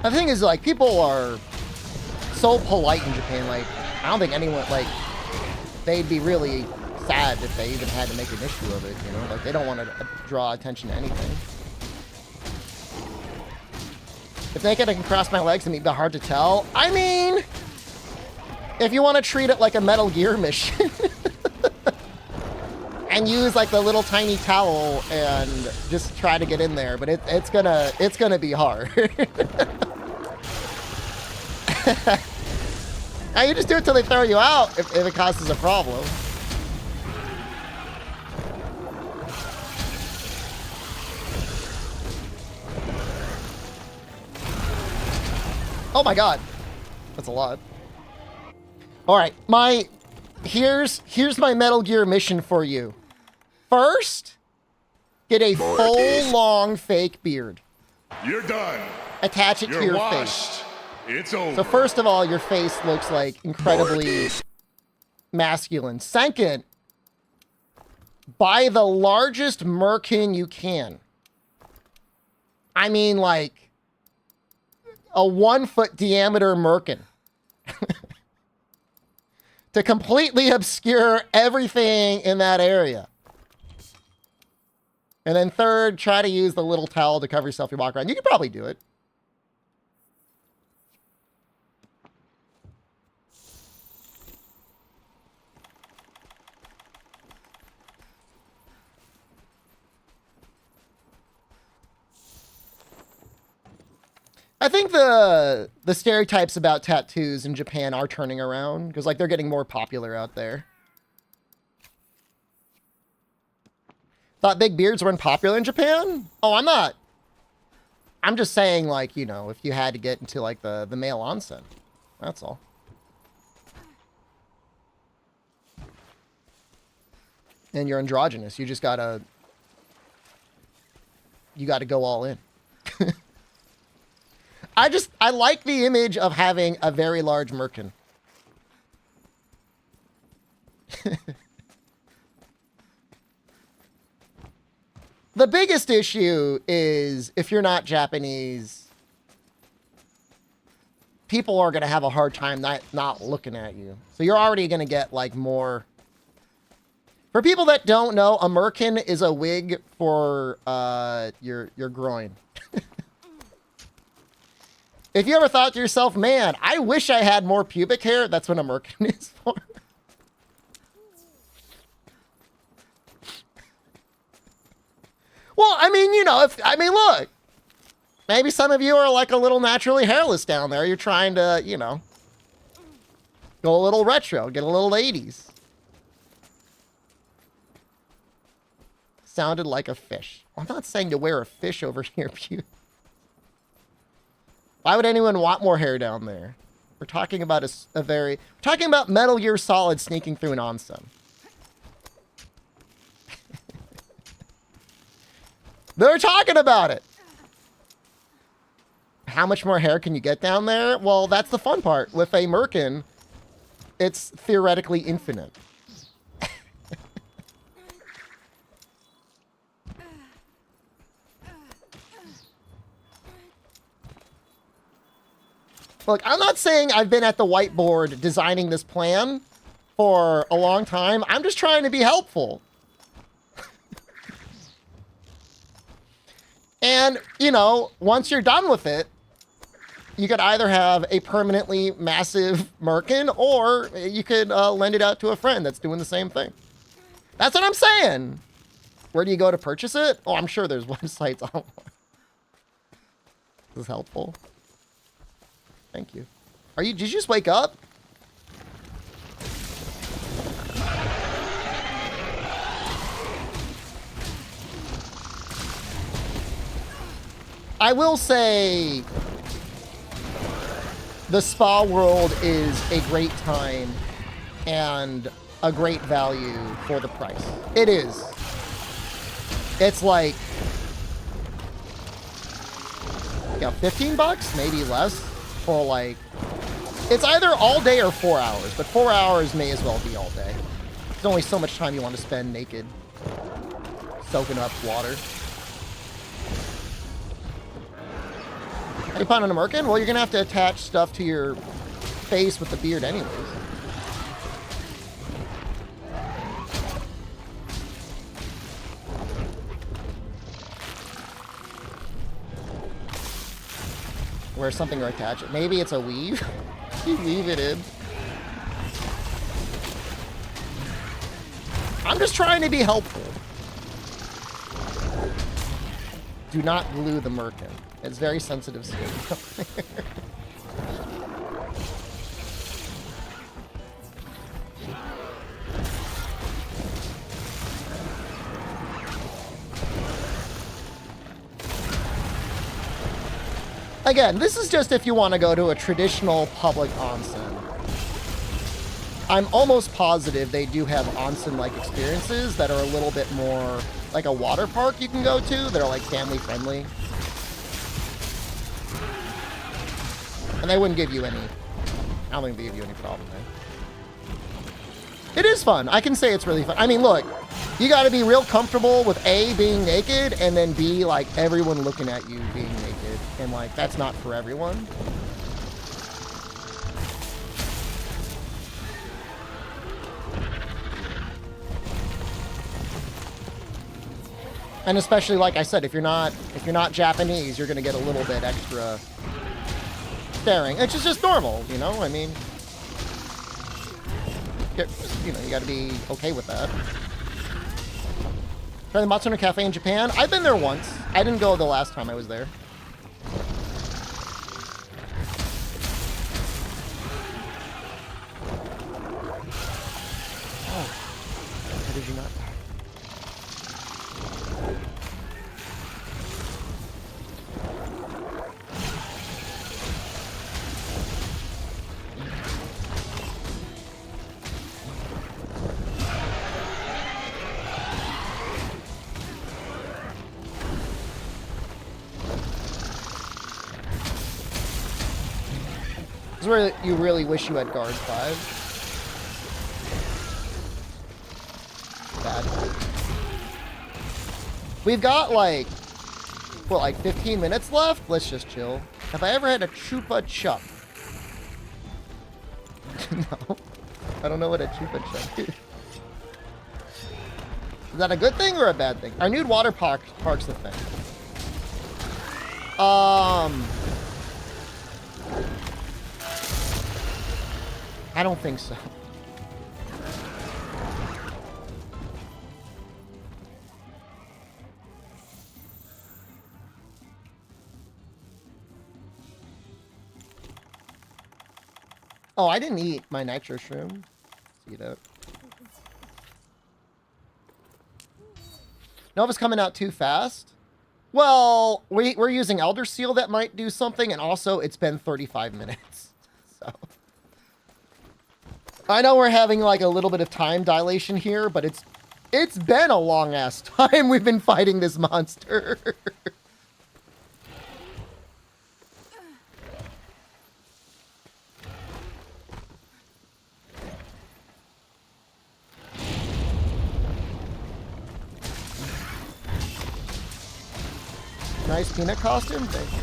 The thing is, like, people are so polite in Japan, like, I don't think anyone, like, they'd be really sad if they even had to make an issue of it, you know? Like, they don't want to draw attention to anything. If naked, I can cross my legs and it'd be hard to tell. I mean, if you want to treat it like a Metal Gear mission and use, like, the little tiny towel and just try to get in there, but it's gonna be hard. Now you just do it till they throw you out if it causes a problem. Oh my god. That's a lot. Alright, here's my Metal Gear mission for you. First, get a full long fake beard. You're done. Attach it to your face. It's over. So first of all, your face looks like incredibly masculine. Second, buy the largest merkin you can. I mean, like a 1 foot diameter merkin. To completely obscure everything in that area. And then third, try to use the little towel to cover yourself. You walk around. You could probably do it. I think the stereotypes about tattoos in Japan are turning around because like they're getting more popular out there. Thought big beards weren't popular in Japan? Oh, I'm not. I'm just saying, like, you know, if you had to get into like the male onsen. That's all. And you're androgynous. You just gotta go all in. I like the image of having a very large merkin. The biggest issue is if you're not Japanese, people are going to have a hard time not looking at you. So you're already going to get like more. For people that don't know, a merkin is a wig for your groin. If you ever thought to yourself, man, I wish I had more pubic hair, that's what a merkin is for. Well, I mean, you know, look. Maybe some of you are like a little naturally hairless down there. You're trying to, you know, go a little retro, get a little 80s. Sounded like a fish. I'm not saying to wear a fish over your pubes. Why would anyone want more hair down there? We're talking about we're talking about Metal Gear Solid sneaking through an onsen. They're talking about it. How much more hair can you get down there? Well, that's the fun part. With a merkin, it's theoretically infinite. Look, I'm not saying I've been at the whiteboard designing this plan for a long time. I'm just trying to be helpful. And, you know, once you're done with it, you could either have a permanently massive merkin or you could lend it out to a friend that's doing the same thing. That's what I'm saying. Where do you go to purchase it? Oh, I'm sure there's websites online. This is helpful. Thank you. Did you just wake up? I will say the spa world is a great time and a great value for the price. It is. It's like, yeah, 15 bucks, maybe less. For like, it's either all day or 4 hours, but 4 hours may as well be all day. There's only so much time you want to spend naked, soaking up water. How do you plan on a merkin? Well, you're gonna have to attach stuff to your face with the beard anyways. Wear something or attach it. Maybe it's a weave. You weave it in. I'm just trying to be helpful. Do not glue the merkin. It's very sensitive skin. Again, this is just if you want to go to a traditional public onsen. I'm almost positive they do have onsen-like experiences that are a little bit more like a water park you can go to that are like family friendly. And they wouldn't give you any, I don't think they give you any problem there. It is fun. I can say it's really fun. I mean, look, you got to be real comfortable with A, being naked, and then B, like everyone looking at you being naked. And like, that's not for everyone. And especially, like I said, if you're not Japanese, you're gonna get a little bit extra staring, which is just normal, you know. I mean, you know, you got to be okay with that. Try the Matsuno Cafe in Japan. I've been there once. I didn't go the last time I was there. Oh, how did you not? This is where you really wish you had guard 5. Bad. We've got like, what, like 15 minutes left? Let's just chill. Have I ever had a Chupa Chup? No. I don't know what a Chupa Chup is. Is that a good thing or a bad thing? Our nude water park's the thing. I don't think so. Oh, I didn't eat my nitro shroom. See that. Nova's coming out too fast. Well, we're using Elder Seal that might do something, and also it's been 35 minutes. So I know we're having like a little bit of time dilation here, but it's been a long ass time we've been fighting this monster. Nice peanut costume. Thank you.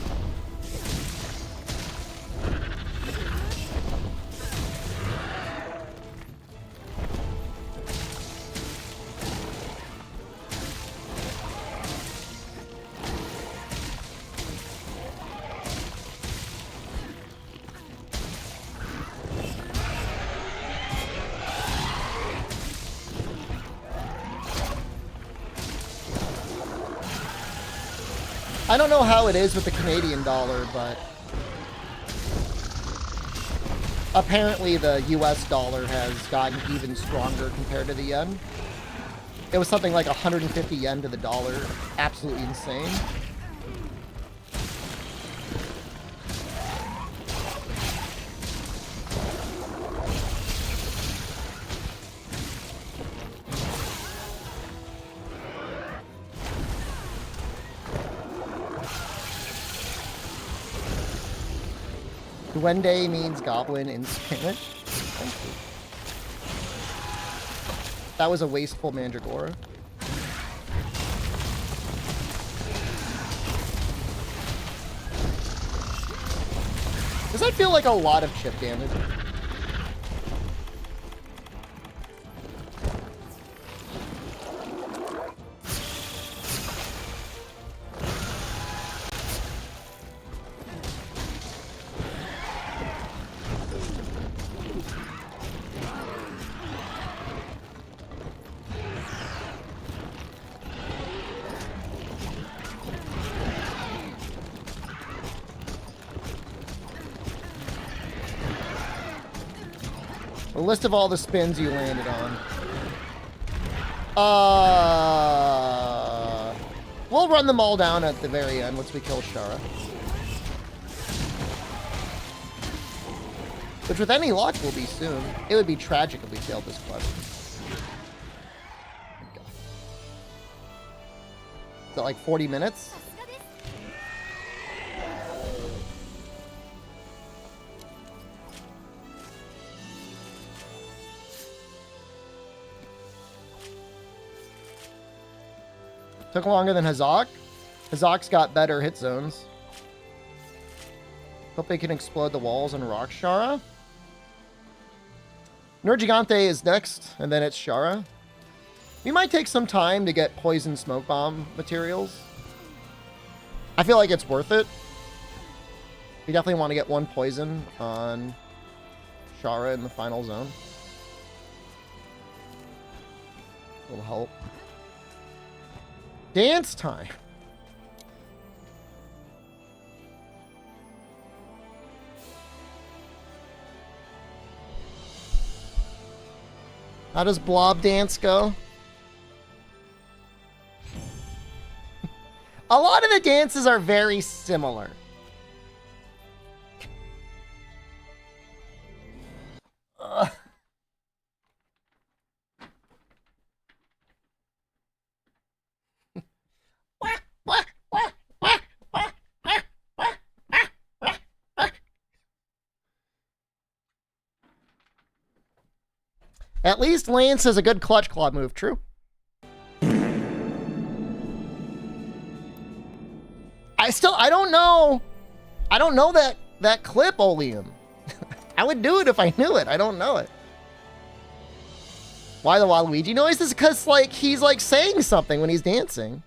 I don't know how it is with the Canadian dollar, but apparently the US dollar has gotten even stronger compared to the yen. It was something like 150 yen to the dollar. Absolutely insane. Duende means goblin in Spanish. Thank you. That was a wasteful mandragora. Does that feel like a lot of chip damage? A list of all the spins you landed on. We'll run them all down at the very end once we kill Shara. Which with any luck will be soon. It would be tragic if we failed this quest. Is that like 40 minutes? Took longer than Hazak. Hazak's got better hit zones. Hope they can explode the walls and rock Shara. Nergigante is next, and then it's Shara. We might take some time to get poison smoke bomb materials. I feel like it's worth it. We definitely want to get one poison on Shara in the final zone. It'll help. Dance time. How does blob dance go? A lot of the dances are very similar. At least Lance has a good clutch claw move, true? I don't know. I don't know that clip, Oleum. I would do it if I knew it. I don't know it. Why the Waluigi noise? This is because like he's like saying something when he's dancing.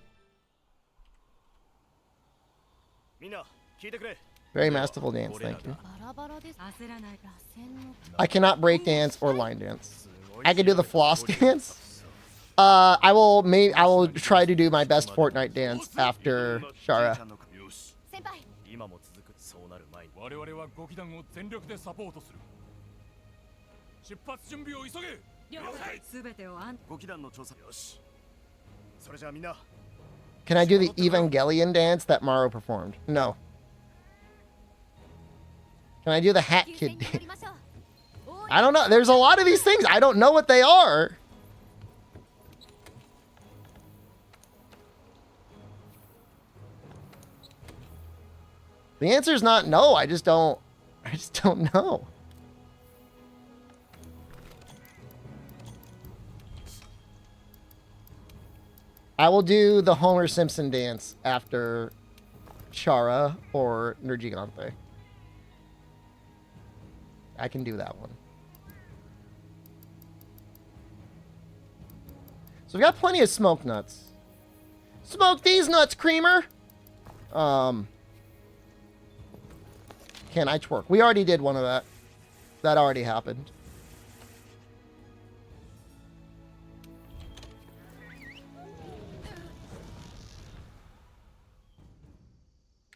Very masterful dance, thank you. I cannot break dance or line dance. I can do the floss dance. I will try to do my best Fortnite dance after Shara. Can I do the Evangelion dance that Maro performed? No. Can I do the Hat Kid dance? I don't know. There's a lot of these things. I don't know what they are. The answer is not no. I just don't know. I will do the Homer Simpson dance after Shara or Nergigante. I can do that one. So we've got plenty of smoke nuts. Smoke these nuts, Creamer! Can I twerk? We already did one of that. That already happened.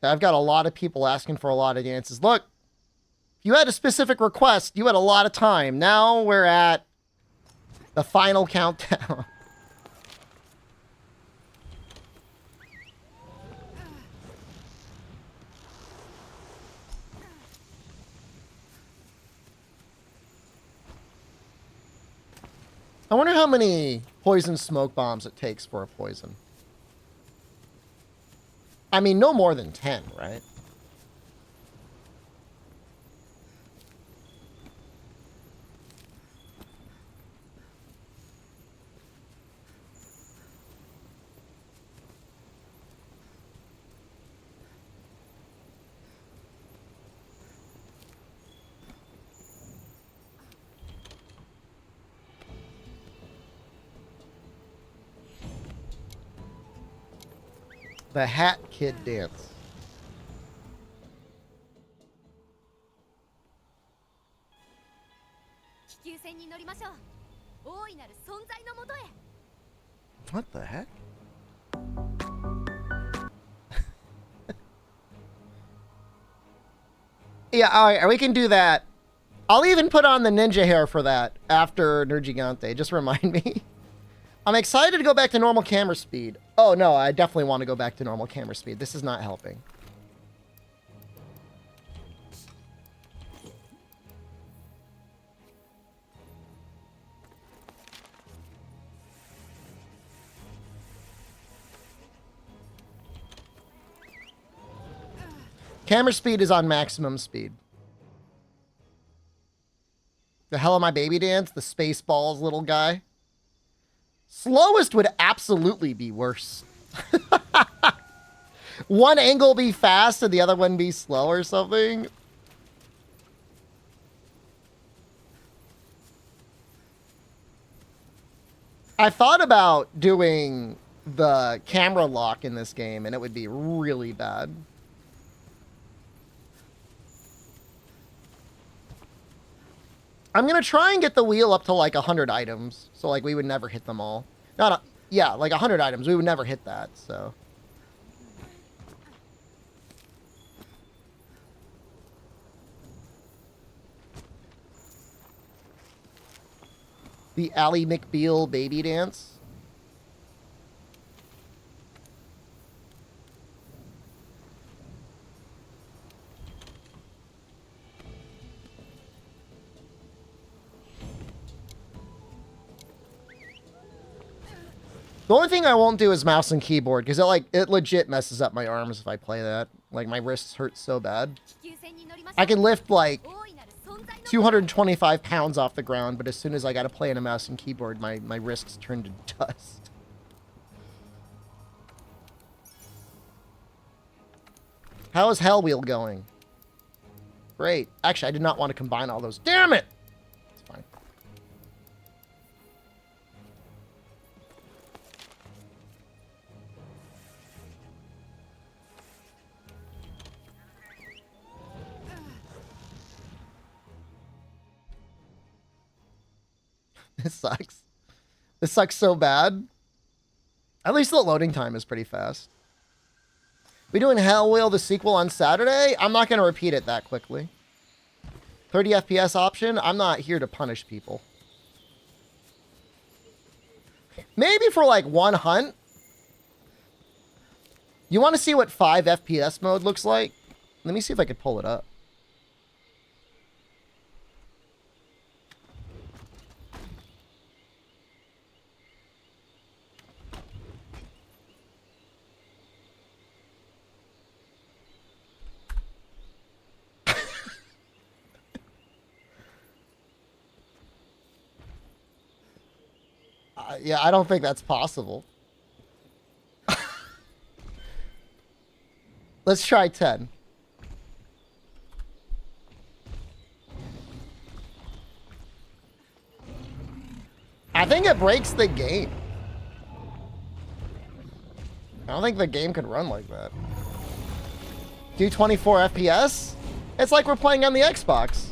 I've got a lot of people asking for a lot of dances. Look, if you had a specific request, you had a lot of time. Now we're at the final countdown. I wonder how many poison smoke bombs it takes for a poison. I mean, no more than 10, right? The Hat Kid dance. What the heck? Yeah, alright, we can do that. I'll even put on the ninja hair for that after Nergigante. Just remind me. I'm excited to go back to normal camera speed. Oh, no, I definitely want to go back to normal camera speed. This is not helping. Camera speed is on maximum speed. The hell am I baby dance? The Spaceballs little guy. Slowest would absolutely be worse. One angle be fast and the other one be slow or something. I thought about doing the camera lock in this game and it would be really bad. I'm going to try and get the wheel up to like 100 items. So like we would never hit them all. Yeah, like 100 items. We would never hit that, so. The Ally McBeal baby dance. The only thing I won't do is mouse and keyboard, because it legit messes up my arms if I play that. Like, my wrists hurt so bad. I can lift, like, 225 pounds off the ground, but as soon as I gotta play on a mouse and keyboard, my wrists turn to dust. How is Hell Wheel going? Great. Actually, I did not want to combine all those. Damn it! It's fine. This sucks. This sucks so bad. At least the loading time is pretty fast. We doing Hell Wheel the sequel on Saturday? I'm not going to repeat it that quickly. 30 FPS option? I'm not here to punish people. Maybe for like one hunt. You want to see what 5 FPS mode looks like? Let me see if I could pull it up. Yeah, I don't think that's possible. Let's try 10. I think it breaks the game. I don't think the game could run like that. Do 24 FPS? It's like we're playing on the Xbox.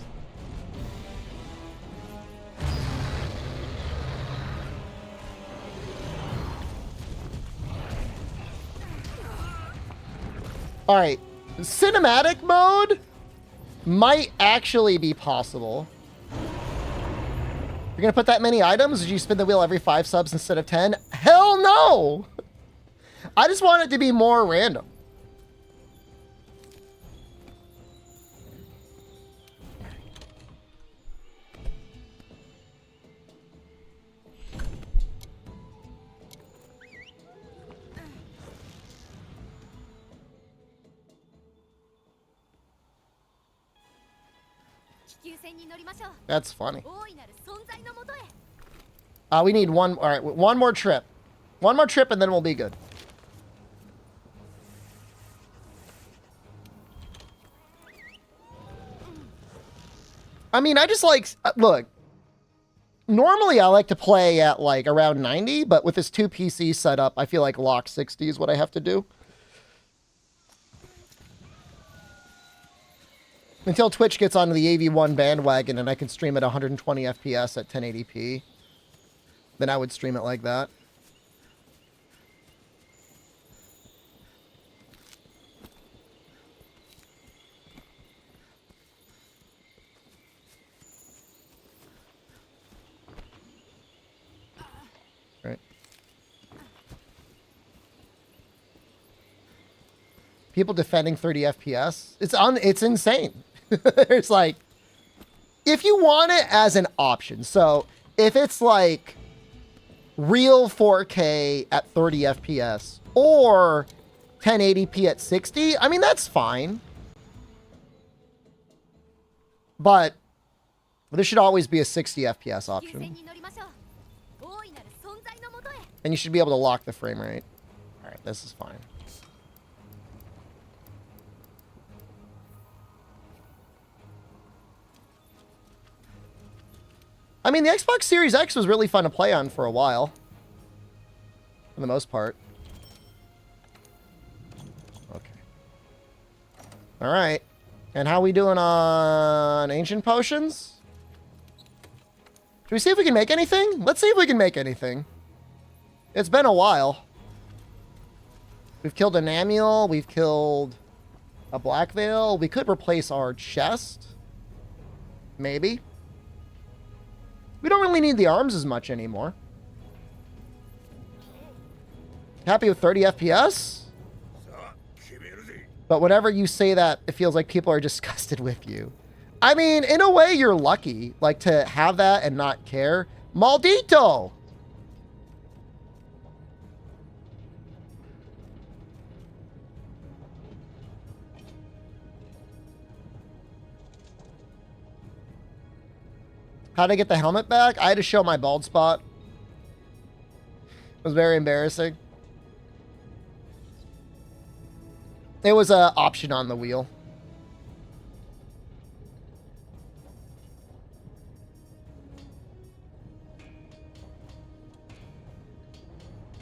All right, cinematic mode might actually be possible. You're gonna put that many items? Did you spin the wheel every 5 subs instead of 10? Hell no! I just want it to be more random. That's funny. We need one. All right, one more trip. One more trip and then we'll be good. I mean, I just like, look, normally I like to play at like around 90, but with this 2 PC setup, I feel like lock 60 is what I have to do. Until Twitch gets onto the AV1 bandwagon and I can stream at 120 FPS at 1080p, then I would stream it like that. Right. People defending 30 FPS. It's insane. It's like, if you want it as an option, so if it's like real 4K at 30 FPS or 1080p at 60, I mean, that's fine. But there should always be a 60 FPS option. And you should be able to lock the frame rate. Alright, this is fine. I mean, the Xbox Series X was really fun to play on for a while. For the most part. Okay. Alright. And how we doing on Ancient Potions? Should we see if we can make anything? Let's see if we can make anything. It's been a while. We've killed an Amiel. We've killed a Black Veil. We could replace our chest. Maybe. We don't really need the arms as much anymore. Happy with 30 FPS? But whenever you say that, it feels like people are disgusted with you. I mean, in a way, you're lucky. Like, to have that and not care. Maldito! How'd I get the helmet back? I had to show my bald spot. It was very embarrassing. It was an option on the wheel.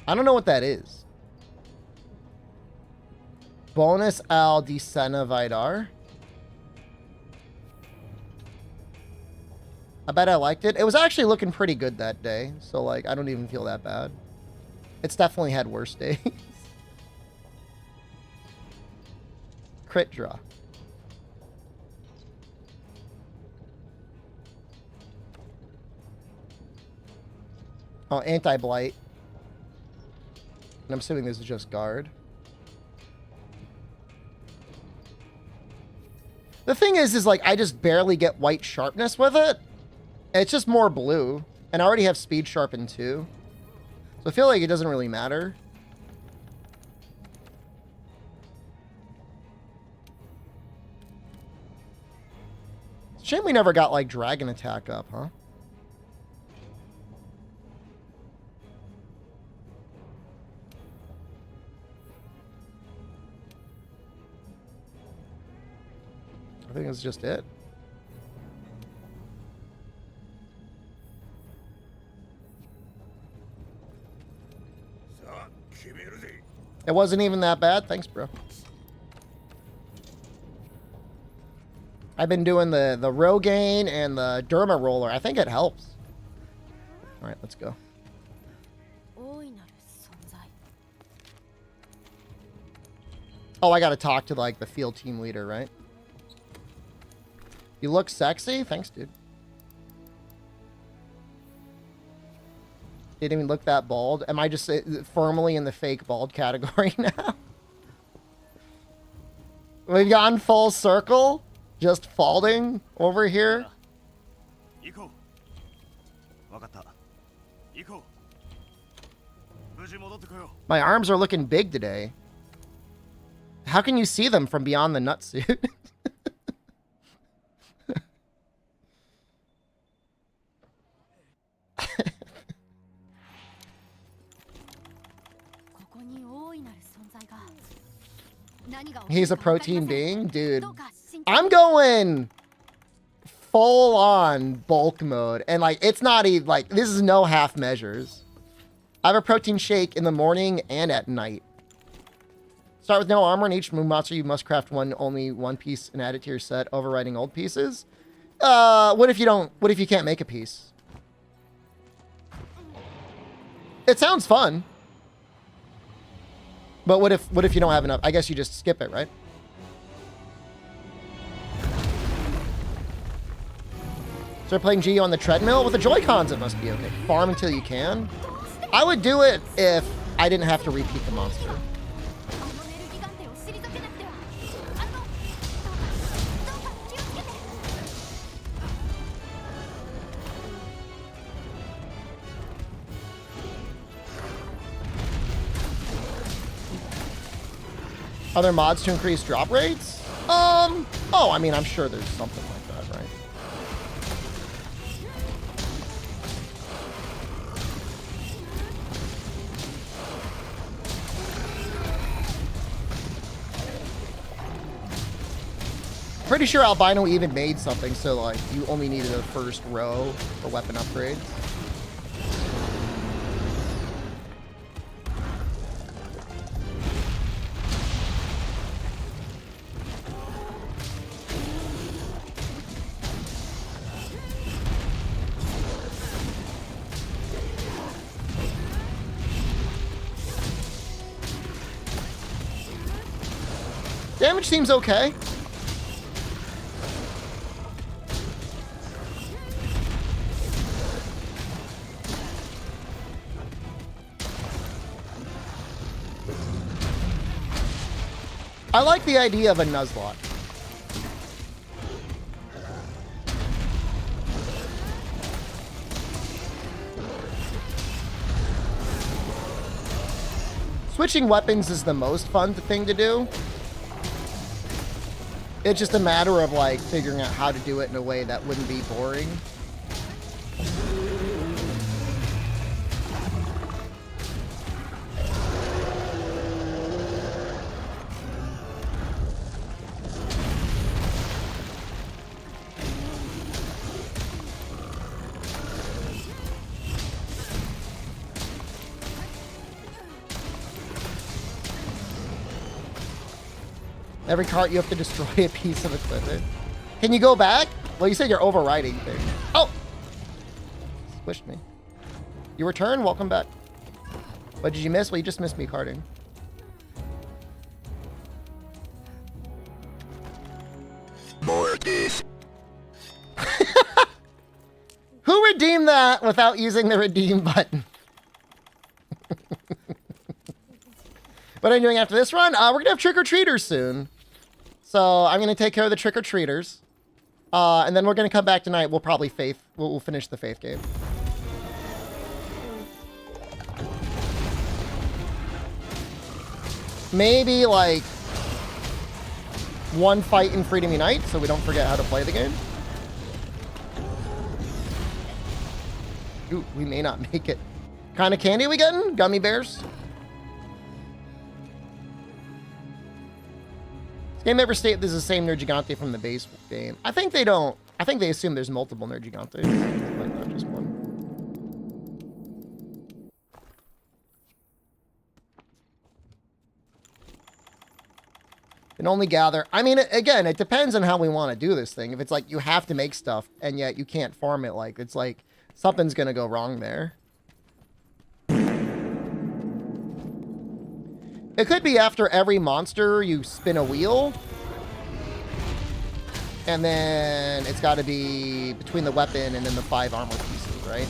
I don't know what that is. Bonus al Decena Vidar. I bet I liked it. It was actually looking pretty good that day. So, like, I don't even feel that bad. It's definitely had worse days. Crit draw. Oh, anti-blight. And I'm assuming this is just guard. The thing is like, I just barely get white sharpness with it. It's just more blue. And I already have speed sharpened too. So I feel like it doesn't really matter. Shame we never got like dragon attack up, huh? I think that's just it. It wasn't even that bad. Thanks, bro. I've been doing the Rogaine and the Derma Roller. I think it helps. All right, let's go. Oh, I got to talk to like the field team leader, right? You look sexy. Thanks, dude. Didn't even look that bald. Am I just firmly in the fake bald category now? We've gone full circle. Just faulting over here. My arms are looking big today. How can you see them from beyond the nutsuit? He's a protein being? Dude, I'm going full on bulk mode. And like, it's not even like, this is no half measures. I have a protein shake in the morning and at night. Start with no armor. In each moon monster, you must craft only one piece and add it to your set, overriding old pieces. What if you can't make a piece? It sounds fun. But what if you don't have enough? I guess you just skip it, right? Start playing GU on the treadmill? With the Joy-Cons, it must be okay. Farm until you can. I would do it if I didn't have to repeat the monster. Other mods to increase drop rates? Oh, I mean, I'm sure there's something like that, right? Pretty sure Albino even made something, so like you only needed the first row for weapon upgrades. Damage seems okay. I like the idea of a Nuzlocke. Switching weapons is the most fun thing to do. It's just a matter of like figuring out how to do it in a way that wouldn't be boring. Every cart you have to destroy a piece of equipment. Can you go back? Well, you said you're overriding things. Oh! Squished me. You return? Welcome back. What did you miss? Well, you just missed me carting. More this. Who redeemed that without using the redeem button? What are you doing after this run? We're going to have trick-or-treaters soon. So I'm going to take care of the trick-or-treaters. And then we're going to come back tonight. We'll probably faith. We'll finish the faith game. Maybe like one fight in Freedom Unite so we don't forget how to play the game. Ooh, we may not make it. Kind of candy we getting? Gummy bears? Game ever state this is the same Nergigante from the base game? I think they don't. I think they assume there's multiple Nergigantes, but not just one. Can only gather. I mean, again, it depends on how we want to do this thing. If it's like you have to make stuff and yet you can't farm it, like it's like something's gonna go wrong there. It could be after every monster you spin a wheel. And then it's got to be between the weapon and then the 5 armor pieces, right?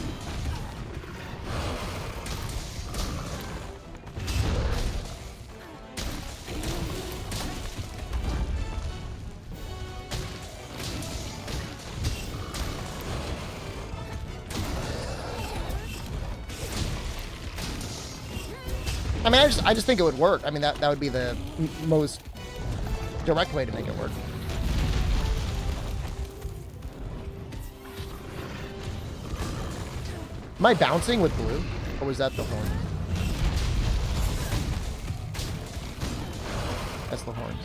I mean, I just think it would work. I mean, that would be the most direct way to make it work. Am I bouncing with blue? Or was that the horn? That's the horns.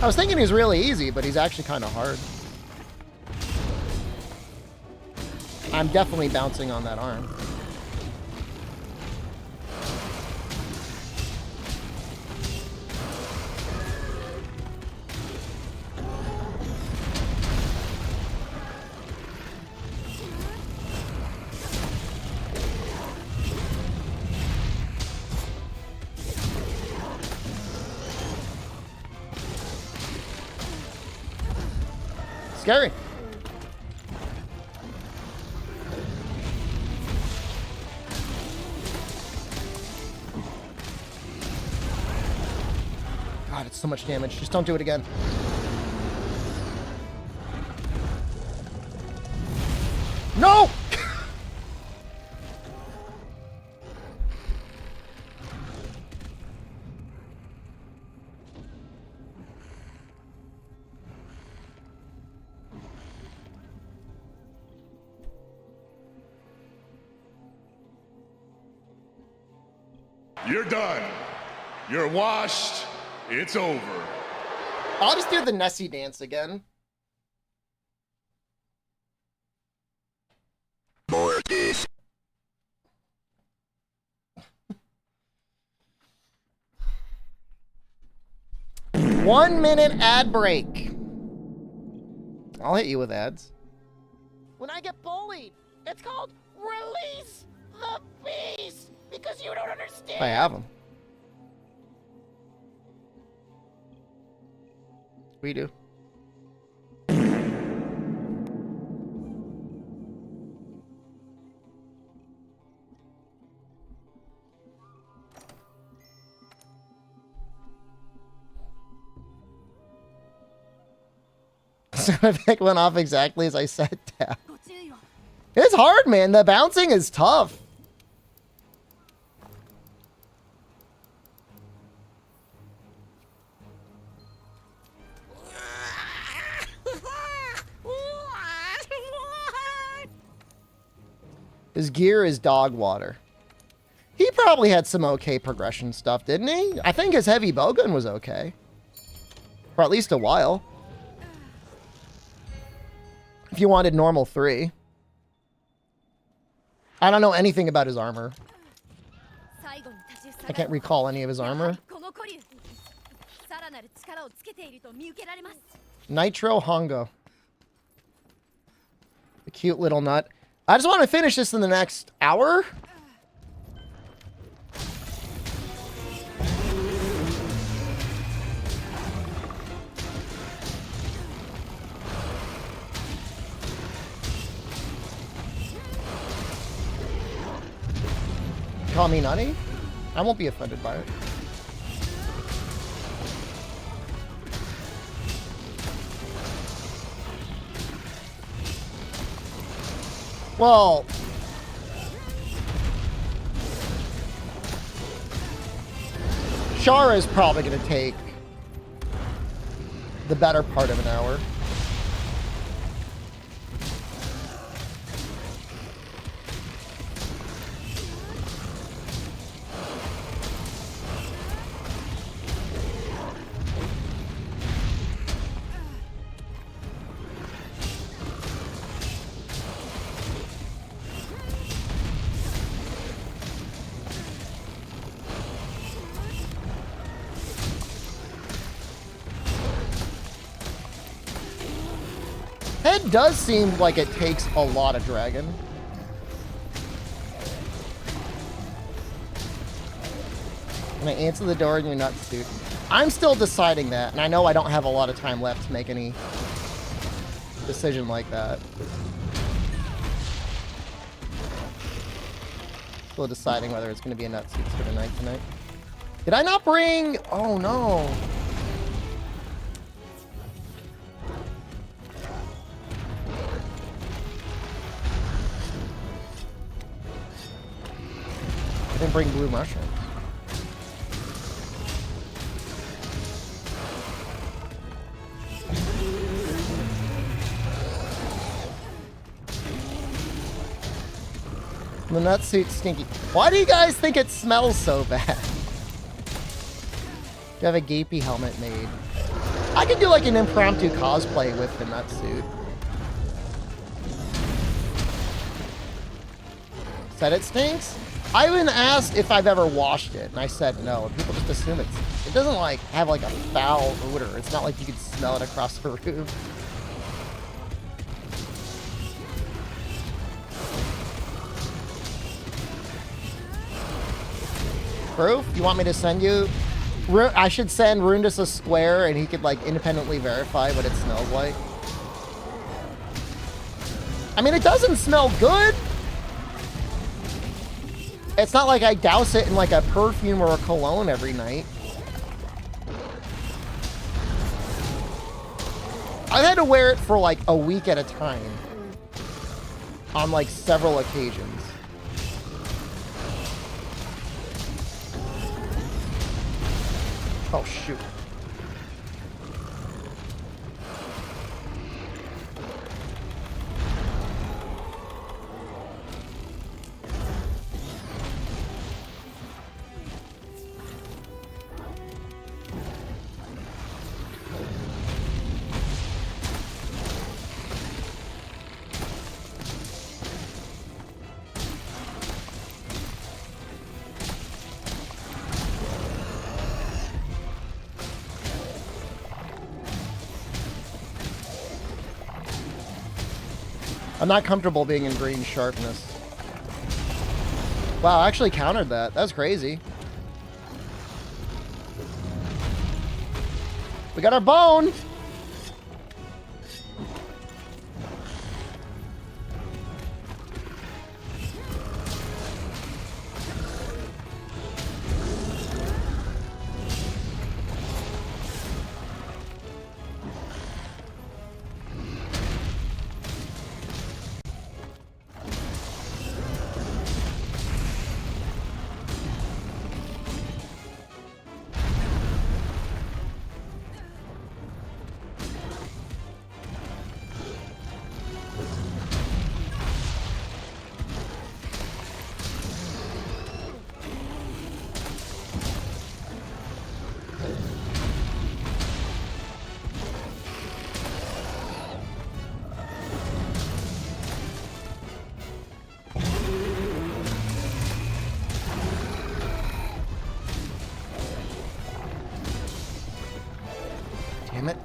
I was thinking he's really easy, but he's actually kind of hard. I'm definitely bouncing on that arm. Scary. God, it's so much damage. Just don't do it again. No! You're done. You're washed. It's over. I'll just do the Nessie dance again. Mortis. 1 minute ad break. I'll hit you with ads. When I get bullied, it's called release the beast because you don't understand. I have them. We do. So I pick one off exactly as I sat down. It's hard, man. The bouncing is tough. His gear is dog water. He probably had some okay progression stuff, didn't he? I think his heavy bowgun was okay. For at least a while. If you wanted normal 3. I don't know anything about his armor. I can't recall any of his armor. Nitro Hongo. A cute little nut. I just want to finish this in the next hour. Call me nutty? I won't be offended by it. Well, Shara is probably going to take the better part of an hour. Head does seem like it takes a lot of dragon. When I answer the door in your nuts, dude. I'm still deciding that, and I know I don't have a lot of time left to make any decision like that. Still deciding whether it's going to be a nutsuits for the night tonight. Did I not bring... Oh, no. I didn't bring blue mushrooms. The nutsuit's stinky. Why do you guys think it smells so bad? You have a gapey helmet made. I could do like an impromptu cosplay with the nutsuit. Said it stinks? I even asked if I've ever washed it, and I said no. And people just assume it doesn't like have like a foul odor. It's not like you could smell it across the room. Proof? You want me to send you? I should send Rundus a square and he could like independently verify what it smells like. I mean, it doesn't smell good. It's not like I douse it in like a perfume or a cologne every night. I've had to wear it for like a week at a time on like several occasions. Oh, shoot. I'm not comfortable being in green sharpness. Wow, I actually countered that. That's crazy. We got our bone! Damn it.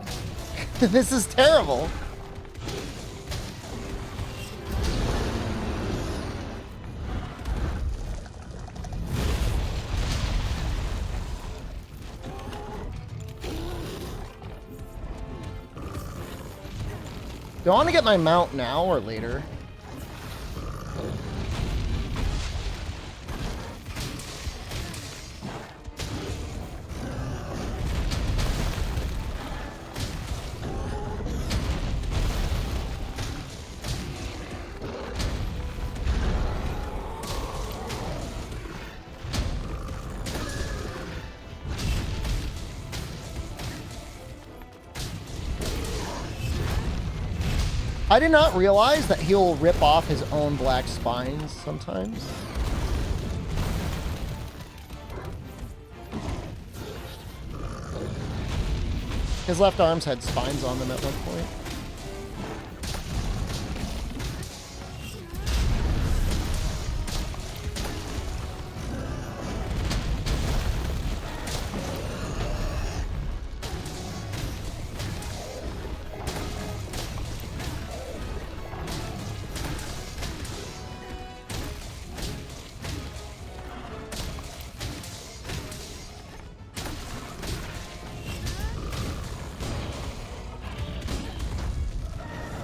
This is terrible. Do I want to get my mount now or later? I did not realize that he'll rip off his own black spines sometimes. His left arms had spines on them at one point.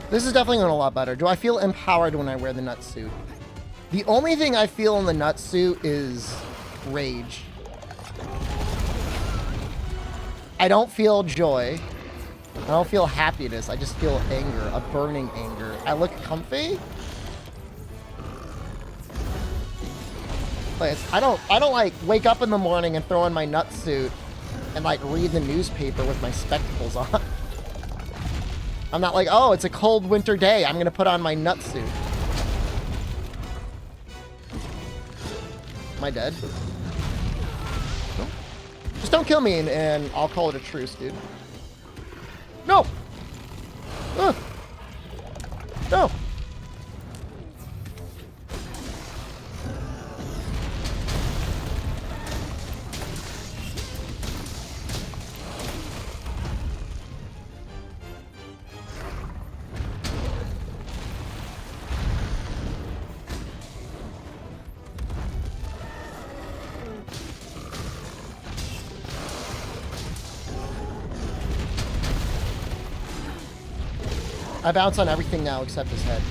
This is definitely going a lot better. Do I feel empowered when I wear the nut suit? The only thing I feel in the nut suit is rage. I don't feel joy. I don't feel happiness. I just feel anger, a burning anger. I look comfy. Like, I don't like wake up in the morning and throw on my nut suit and like read the newspaper with my spectacles on. I'm not like, oh, it's a cold winter day. I'm going to put on my nut suit. Am I dead? No. Just don't kill me and I'll call it a truce, dude. No! No! I bounce on everything now except his head.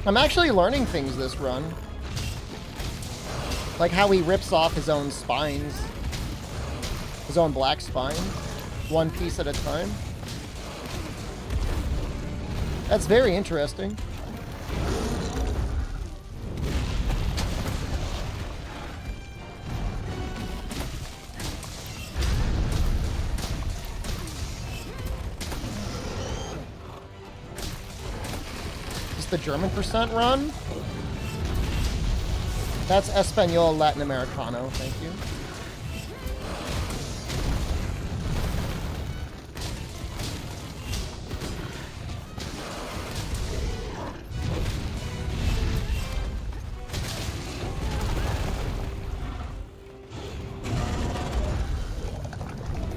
I'm actually learning things this run. Like how he rips off his own spines. His own black spine. One piece at a time. That's very interesting. the German percent run. That's Espanol Latin Americano. Thank you.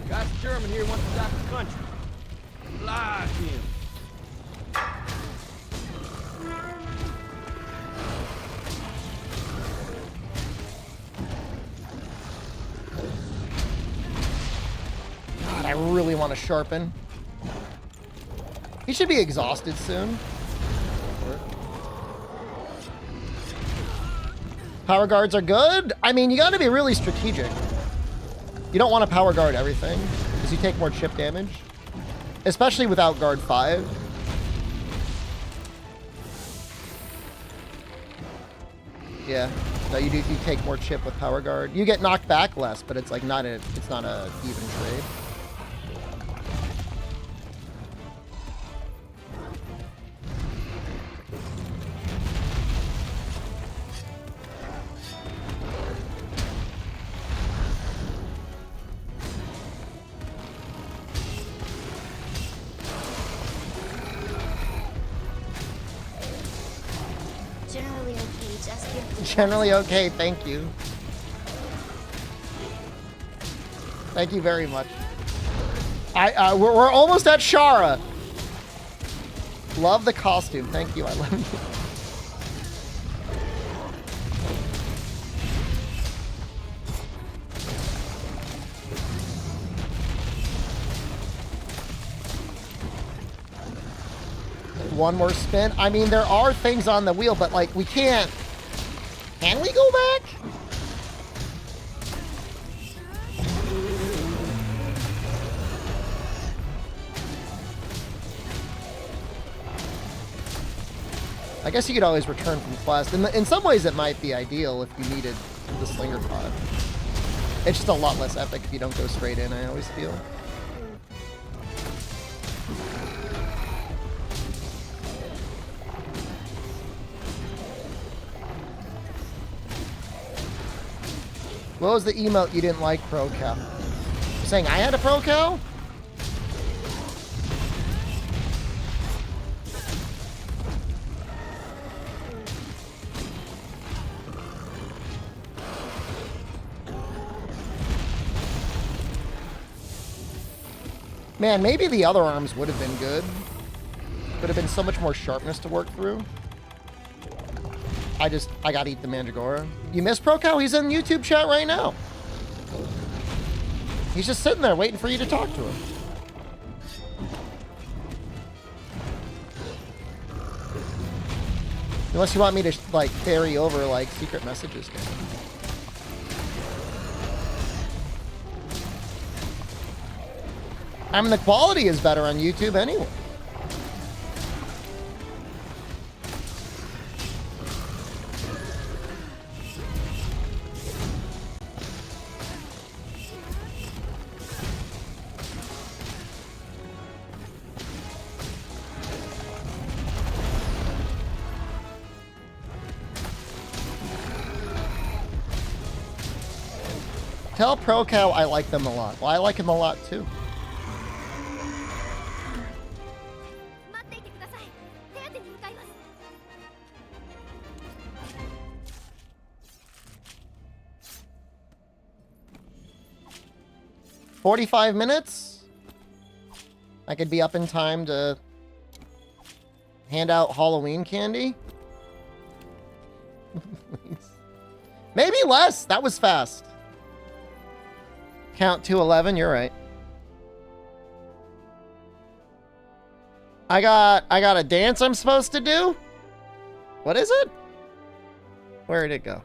Guy's German here wants to stop the country. Like him. God, I really want to sharpen. He should be exhausted soon. Power guards are good. I mean, you got to be really strategic. You don't want to power guard everything because you take more chip damage, especially without guard 5. Yeah, no, you take more chip with power guard. You get knocked back less, but it's like not a even trade. Generally okay, just give Generally okay, thank you. Thank you very much. We're almost at Shara. Love the costume. Thank you. I love you. One more spin. I mean, there are things on the wheel, but like we can't. Can we go back? I guess you could always return from quest. In some ways, it might be ideal if you needed the slinger pod. It's just a lot less epic if you don't go straight in, I always feel. What was the emote you didn't like, Pro Cow? You're saying I had a Pro Cow? Man, maybe the other arms would have been good. Would have been so much more sharpness to work through. I gotta eat the Mandragora. You miss Pro Cow? He's in YouTube chat right now. He's just sitting there waiting for you to talk to him. Unless you want me to, like, ferry over, like, secret messages to him. I mean, the quality is better on YouTube anyway. Tell Pro Cow I like them a lot. Well, I like him a lot too. 待っていてください。手当てに向かいます。 45 minutes? I could be up in time to hand out Halloween candy? Maybe less. That was fast. Count to 11. You're right. I got a dance I'm supposed to do? What is it? Where did it go?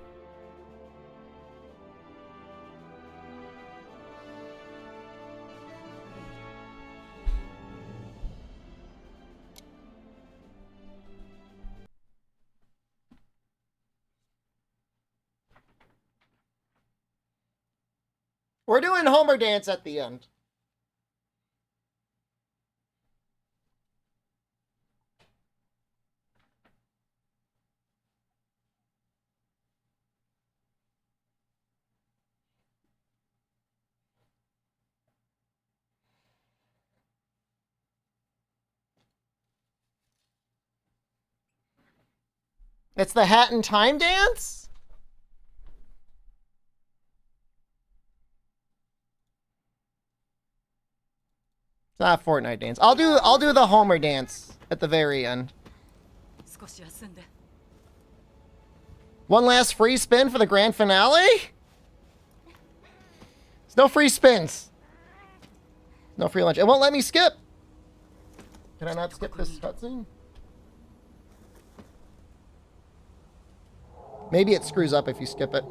We're doing Homer dance at the end. It's the Hat in Time dance? It's not a Fortnite dance. I'll do the Homer dance at the very end. One last free spin for the grand finale? There's no free spins. No free lunch. It won't let me skip. Can I not skip this cutscene? Maybe it screws up if you skip it.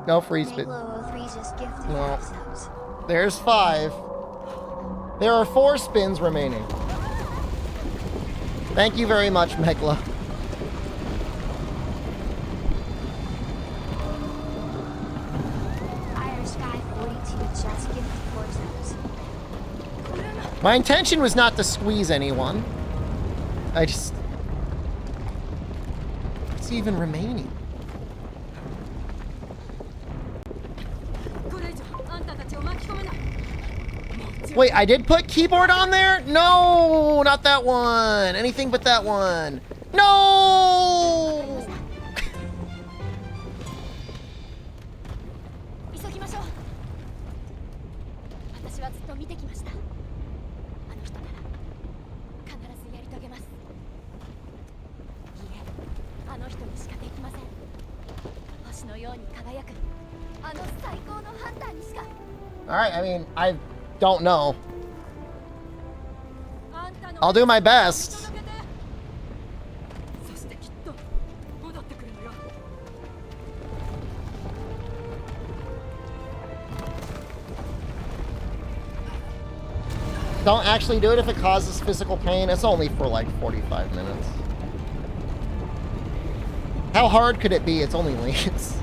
No free spin. No. There's 5. There are 4 spins remaining. Thank you very much, Megla. My intention was not to squeeze anyone. I just... What's even remaining? Wait, I did put keyboard on there? No, not that one. Anything but that one. No! Alright, I mean, I don't know. I'll do my best. Don't actually do it if it causes physical pain. It's only for like 45 minutes. How hard could it be? It's only Lance.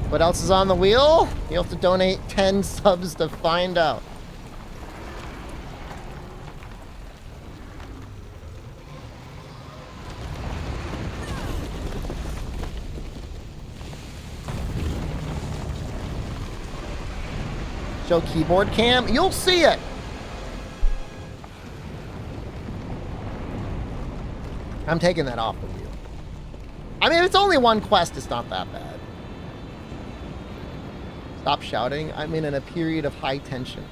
What else is on the wheel? You'll have to donate 10 subs to find out. Show keyboard cam. You'll see it. I'm taking that off the wheel. I mean, if it's only one quest, it's not that bad. Stop shouting. I'm in a period of high tension.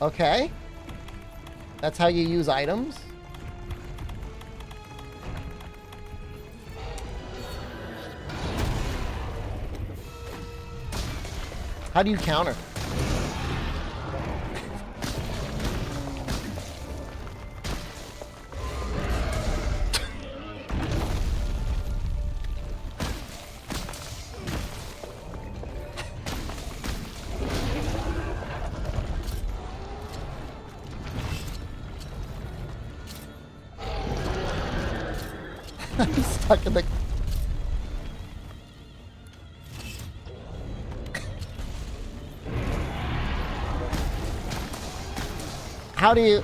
Okay. That's how you use items. How do you counter? I'm stuck in the... How do you...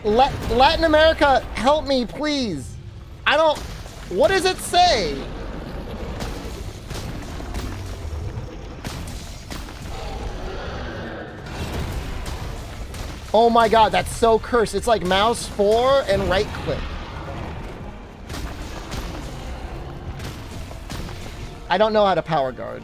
Latin America, help me, please. I don't... What does it say? Oh my god, that's so cursed. It's like mouse 4 and right click. I don't know how to power guard.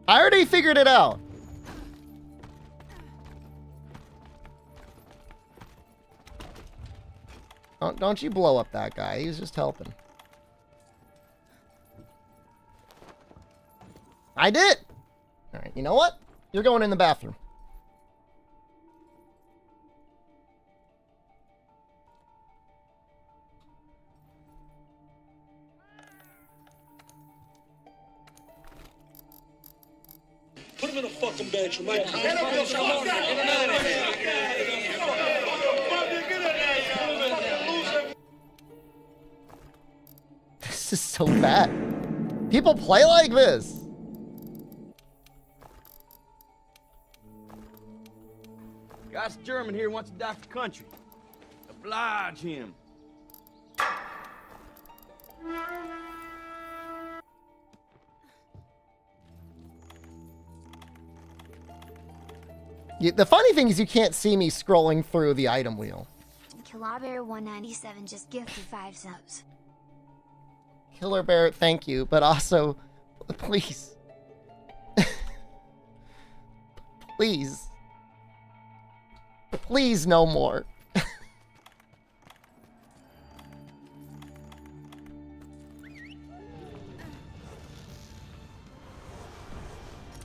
I already figured it out. Don't you blow up that guy. He was just helping. I did. All right, you know what? You're going in the bathroom. him in a fucking bench, Mike. This is so bad. People play like this. Guy's German here wants to die for country. Oblige him. The funny thing is you can't see me scrolling through the item wheel. Killer Bear 197 just gifted 5 subs. Killer Bear, thank you, but also, please. Please. Please, no more.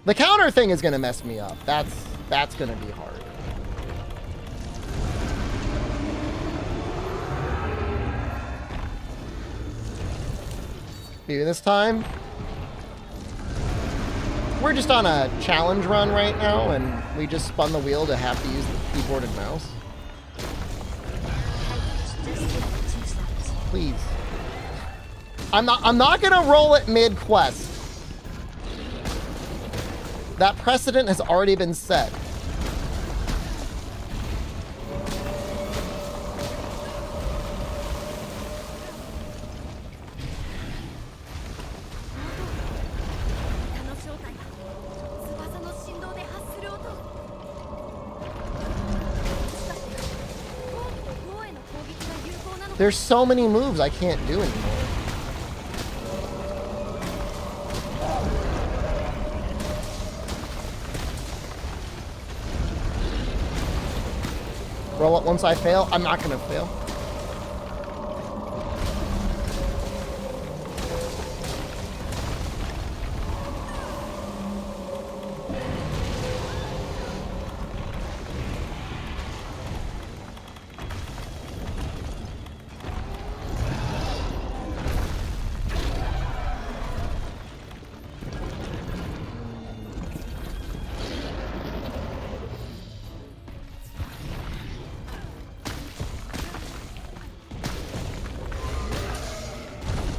The counter thing is gonna mess me up. That's gonna be hard. Maybe this time. We're just on a challenge run right now, and we just spun the wheel to have to use the keyboard and mouse. Please. I'm not gonna roll it mid-quest. That precedent has already been set. There's so many moves I can't do anymore. Roll it once I fail? I'm not gonna fail.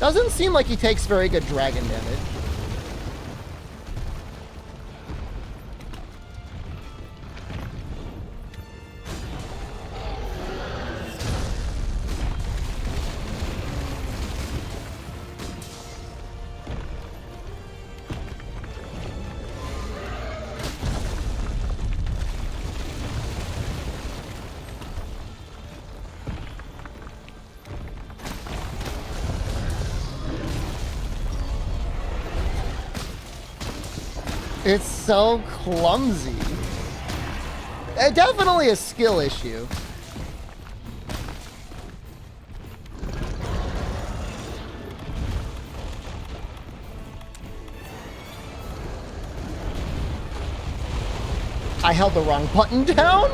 Doesn't seem like he takes very good dragon damage. It's so clumsy. Definitely a skill issue. I held the wrong button down?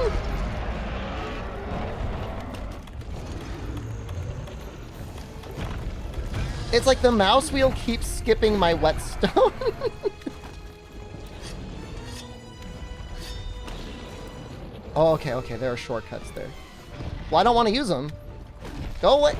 It's like the mouse wheel keeps skipping my whetstone. Oh, okay, there are shortcuts there. Well, I don't want to use them. Go away.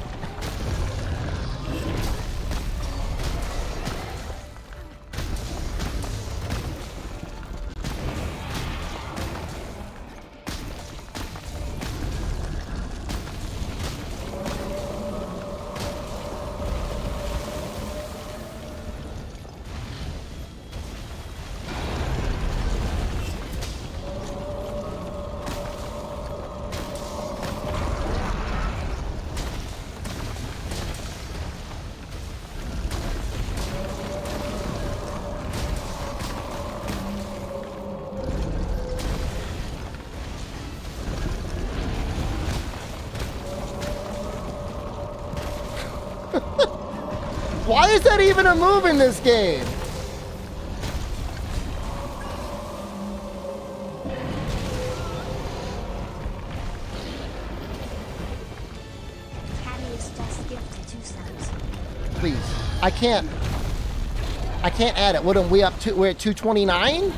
Why is that even a move in this game? Please, I can't add it. What are we up to? We're at 229?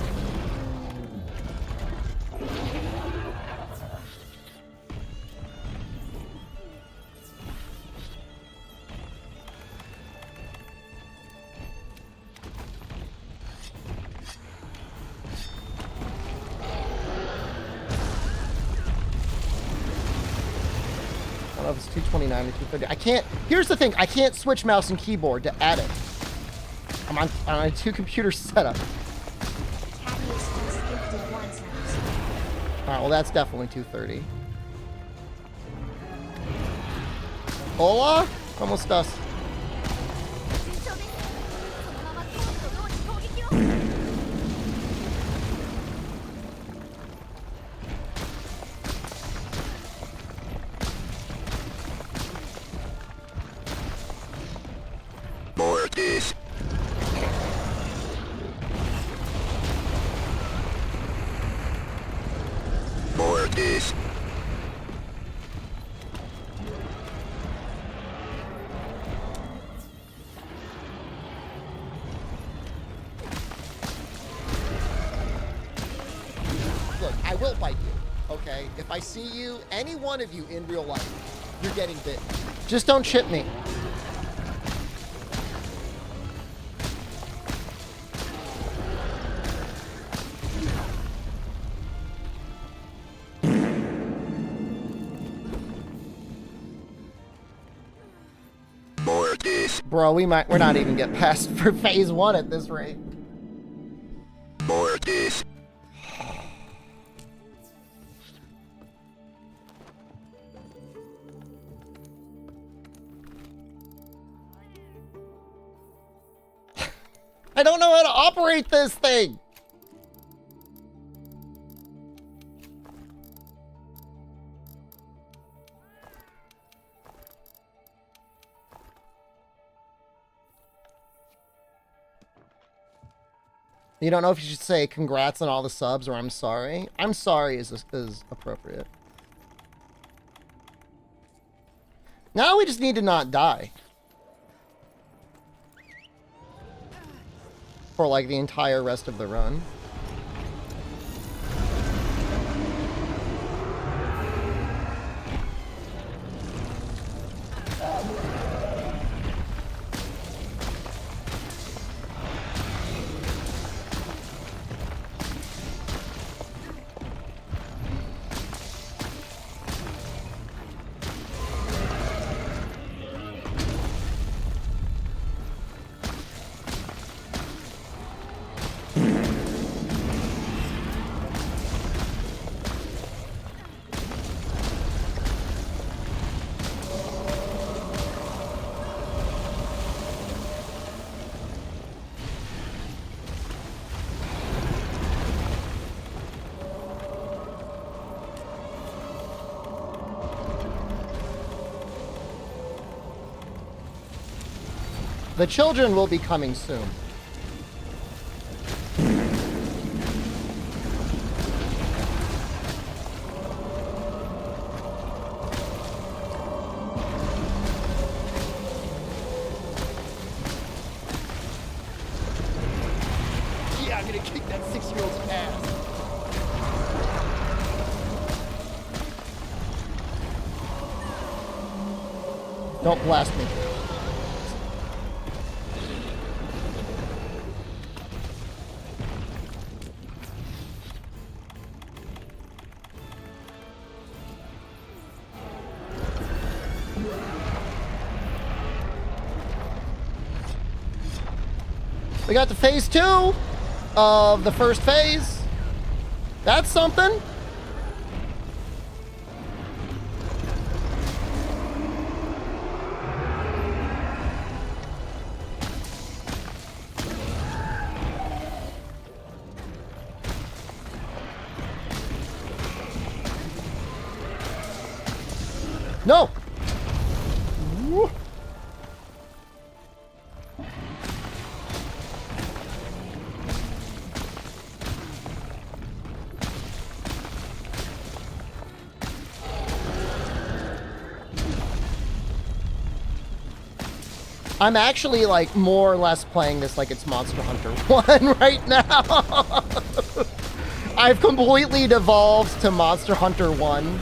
know if it's 229 or 230. I can't. Here's the thing. I can't switch mouse and keyboard to add it. I'm on a 2-computer setup. All right. Well, that's definitely 230. Hola, ¿cómo estás? 順調です。そのままコースの方に攻撃を。More of this. More of this. Look, I will bite you, okay? If I see you, any one of you in real life, you're getting bit. Just don't chip me. More of this. Bro, we're not even get past for phase 1 at this rate. More of this. I don't know how to operate this thing. You don't know if you should say congrats on all the subs or I'm sorry. I'm sorry is appropriate. Now we just need to not die. For like the entire rest of the run. The children will be coming soon. Yeah, I'm gonna kick that 6-year-old's ass. Don't blast me. We got to phase 2 of the first phase. That's something. No. Woo. I'm actually like more or less playing this like it's Monster Hunter 1 right now. I've completely devolved to Monster Hunter 1.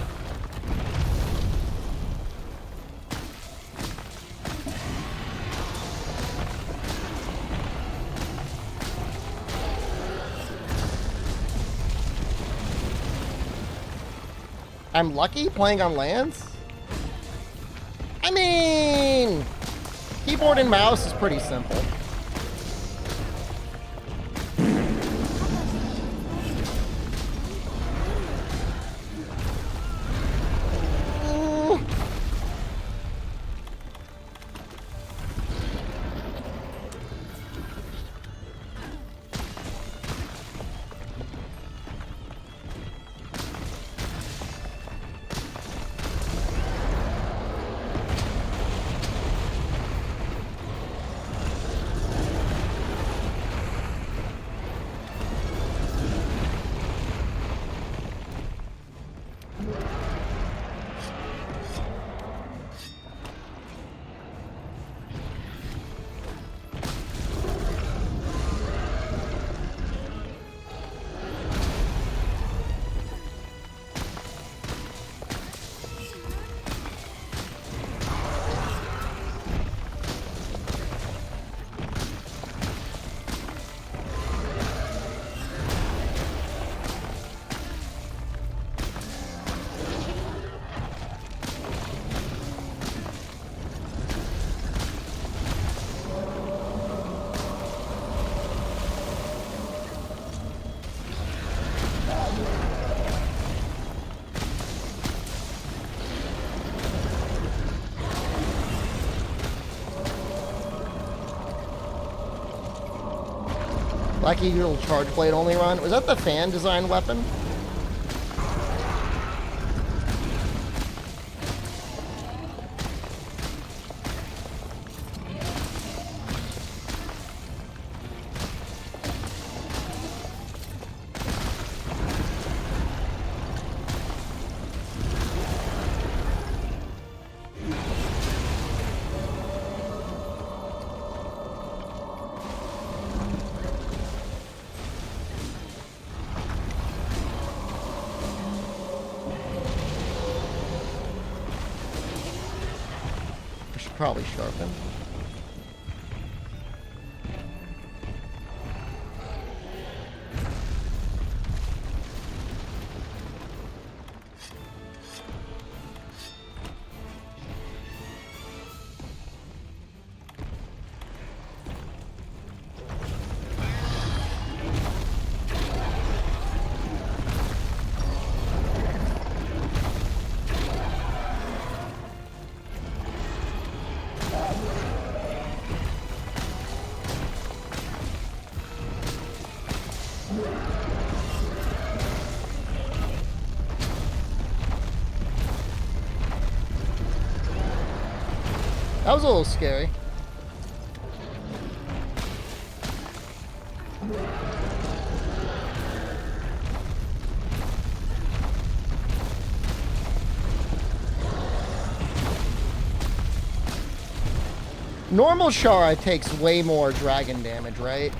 I'm lucky playing on lands? I mean, keyboard and mouse is pretty simple. Black Eagle Charge Blade only run. Was that the fan design weapon? Probably sharpen. That was a little scary. Normal Shara takes way more dragon damage, right?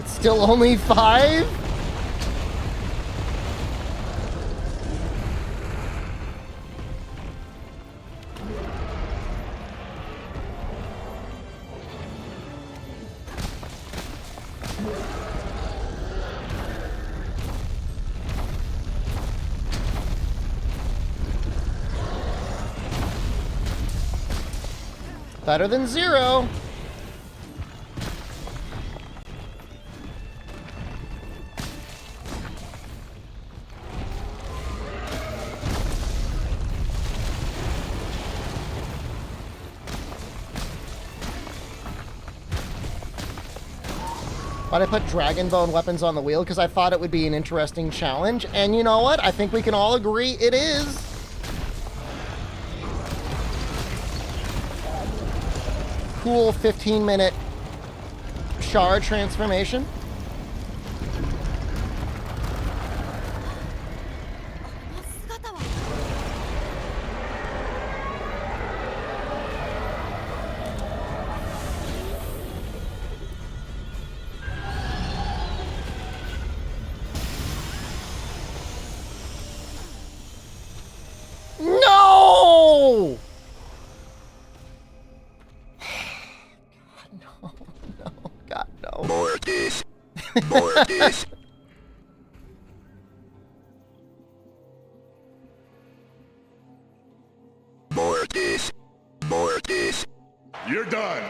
Still only 5? Better than 0. Why'd I put Dragon Bone weapons on the wheel? Because I thought it would be an interesting challenge. And you know what? I think we can all agree it is. Cool 15-minute Shara transformation. More of this. More of this. More of this. You're done.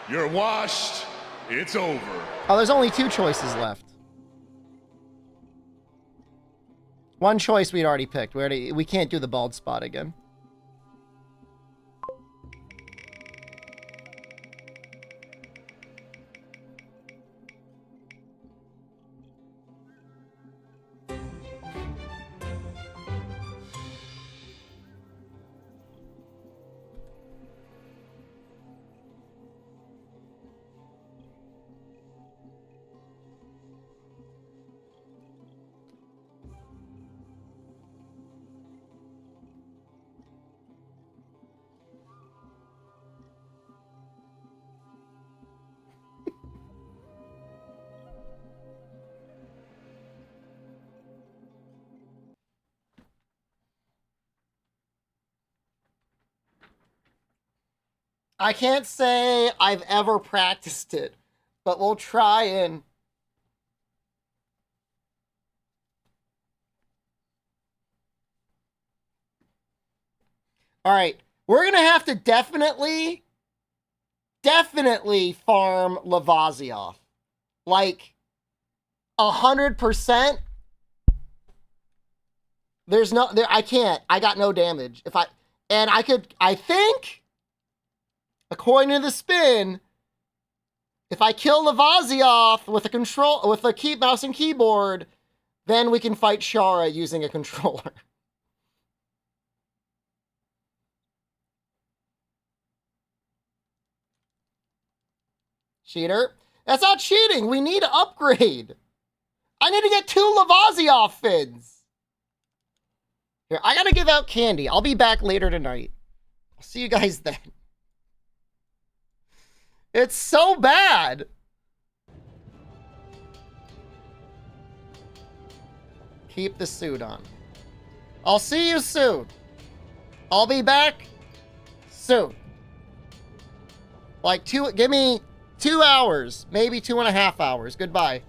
You're washed. It's over. Oh, there's only 2 choices left. One choice we'd already picked. We can't do the bald spot again. I can't say I've ever practiced it, but we'll try and... All right, we're going to have to definitely farm Lavaziov. Like, 100%. There's no... I can't. I got no damage. I think... According to the spin, if I kill Lavaziov with a mouse and keyboard, then we can fight Shara using a controller. Cheater. That's not cheating. We need to upgrade. I need to get 2 Lavaziov fins. Here, I gotta give out candy. I'll be back later tonight. I'll see you guys then. It's so bad. Keep the suit on. I'll see you soon. I'll be back soon. Like give me 2 hours, maybe 2.5 hours. Goodbye.